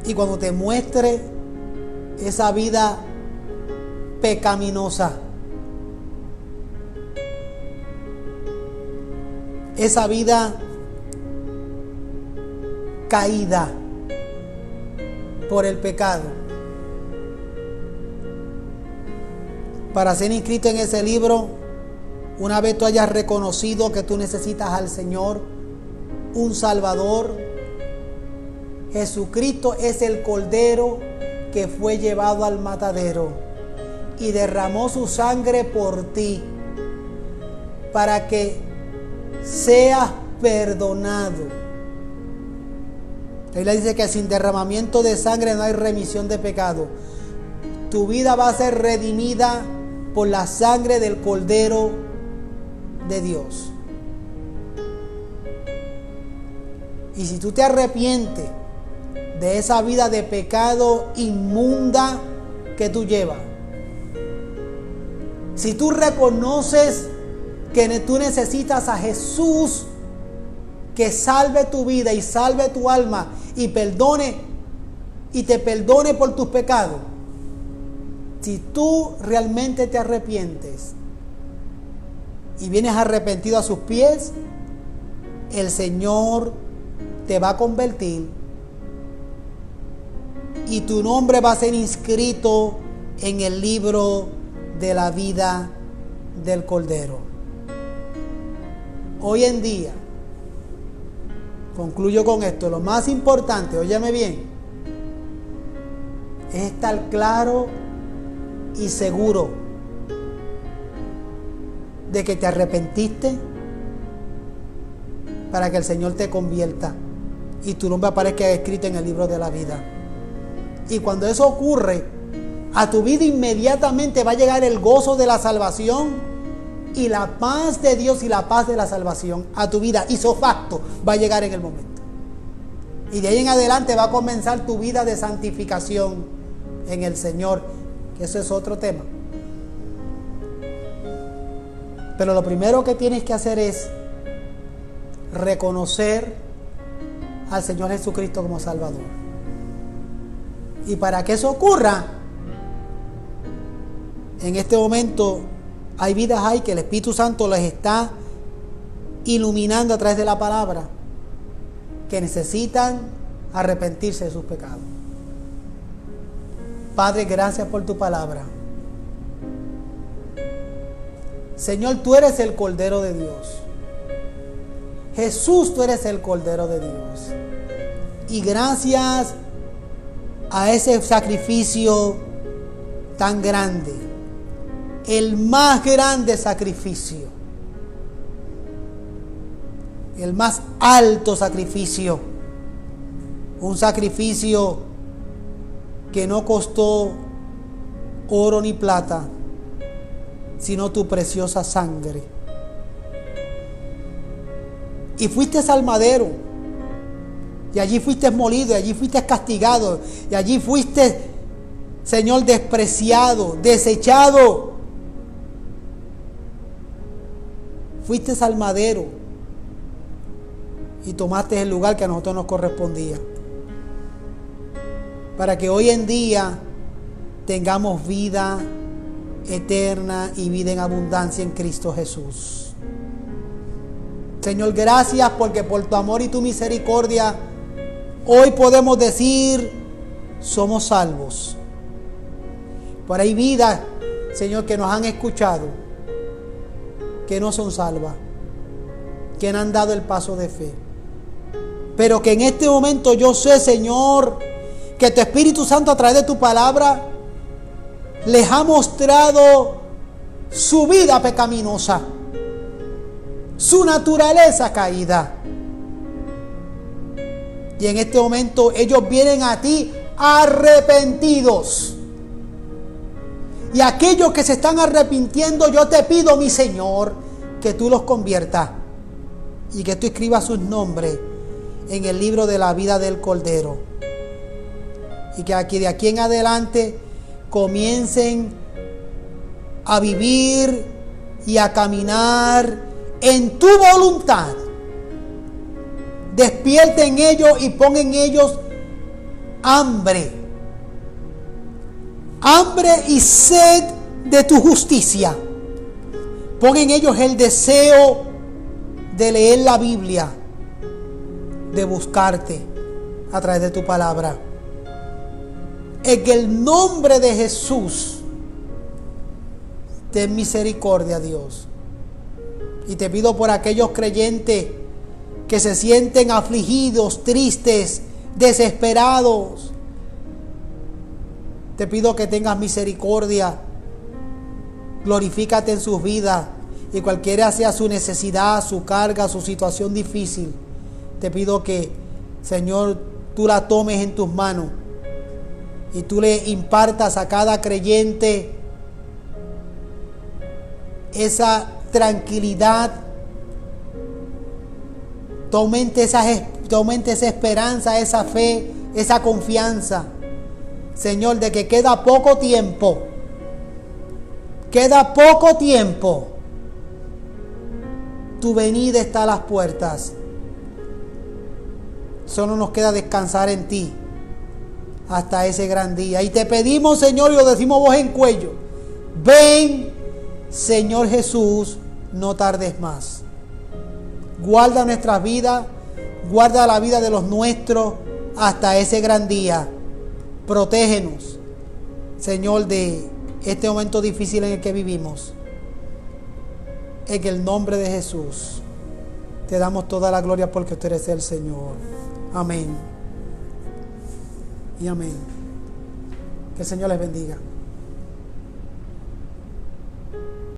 Y cuando te muestre esa vida pecaminosa, esa vida caída por el pecado, para ser inscrito en ese libro, una vez tú hayas reconocido que tú necesitas al Señor, un Salvador, Jesucristo es el Cordero que fue llevado al matadero y derramó su sangre por ti para que seas perdonado. La Biblia dice que sin derramamiento de sangre no hay remisión de pecado. Tu vida va a ser redimida por la sangre del Cordero de Dios. Y si tú te arrepientes de esa vida de pecado inmunda que tú llevas, si tú reconoces que tú necesitas a Jesús que salve tu vida y salve tu alma y te perdone por tus pecados, si tú realmente te arrepientes y vienes arrepentido a sus pies, el Señor te va a convertir y tu nombre va a ser inscrito en el libro de la vida del Cordero. Hoy en día, concluyo con esto, lo más importante, óyeme bien, es estar claro y seguro de que te arrepentiste para que el Señor te convierta y tu nombre aparezca escrito en el libro de la vida. Y cuando eso ocurre, a tu vida inmediatamente va a llegar el gozo de la salvación y la paz de Dios y la paz de la salvación a tu vida. Hizo facto, va a llegar en el momento. Y de ahí en adelante va a comenzar tu vida de santificación en el Señor, que eso es otro tema. Pero lo primero que tienes que hacer es reconocer al Señor Jesucristo como Salvador. Y para que eso ocurra, en este momento hay vidas ahí que el Espíritu Santo les está iluminando a través de la palabra, que necesitan arrepentirse de sus pecados. Padre, gracias por tu palabra. Señor, tú eres el Cordero de Dios. Jesús, tú eres el Cordero de Dios. Y gracias a ese sacrificio tan grande, el más grande sacrificio, el más alto sacrificio, un sacrificio que no costó oro ni plata, sino tu preciosa sangre. Y fuiste al madero, y allí fuiste molido, y allí fuiste castigado, y allí fuiste, Señor, despreciado, desechado. Fuiste al madero y tomaste el lugar que a nosotros nos correspondía, para que hoy en día tengamos vida eterna y vida en abundancia en Cristo Jesús. Señor, gracias porque por tu amor y tu misericordia hoy podemos decir: somos salvos, Por ahí vidas, Señor, que nos han escuchado, que no son salvas, que no han dado el paso de fe. Pero que en este momento yo sé, Señor, que tu Espíritu Santo a través de tu palabra les ha mostrado su vida pecaminosa, su naturaleza caída. Y en este momento ellos vienen a ti arrepentidos. Y aquellos que se están arrepintiendo, yo te pido, mi Señor, que tú los conviertas y que tú escribas sus nombres en el libro de la vida del Cordero. Y que de aquí en adelante comiencen a vivir y a caminar en tu voluntad. Despierte en ellos y pon en ellos hambre y sed de tu justicia. Pon en ellos el deseo de leer la Biblia, de buscarte a través de tu palabra. En el nombre de Jesús, ten misericordia, Dios. Y te pido por aquellos creyentes que se sienten afligidos, tristes, desesperados. Te pido que tengas misericordia. Glorifícate en sus vidas. Y cualquiera sea su necesidad, su carga, su situación difícil, te pido que, Señor, tú la tomes en tus manos y tú le impartas a cada creyente esa tranquilidad. Tú aumentes esa esperanza, esa fe, esa confianza, Señor, de que queda poco tiempo. Queda poco tiempo. Tu venida está a las puertas. Solo nos queda descansar en ti hasta ese gran día. Y te pedimos, Señor, y lo decimos voz en cuello: ven, Señor Jesús, no tardes más. Guarda nuestras vidas, guarda la vida de los nuestros hasta ese gran día. Protégenos, Señor, de este momento difícil en el que vivimos. En el nombre de Jesús te damos toda la gloria porque tú eres el Señor. Amén y amén. Que el Señor les bendiga.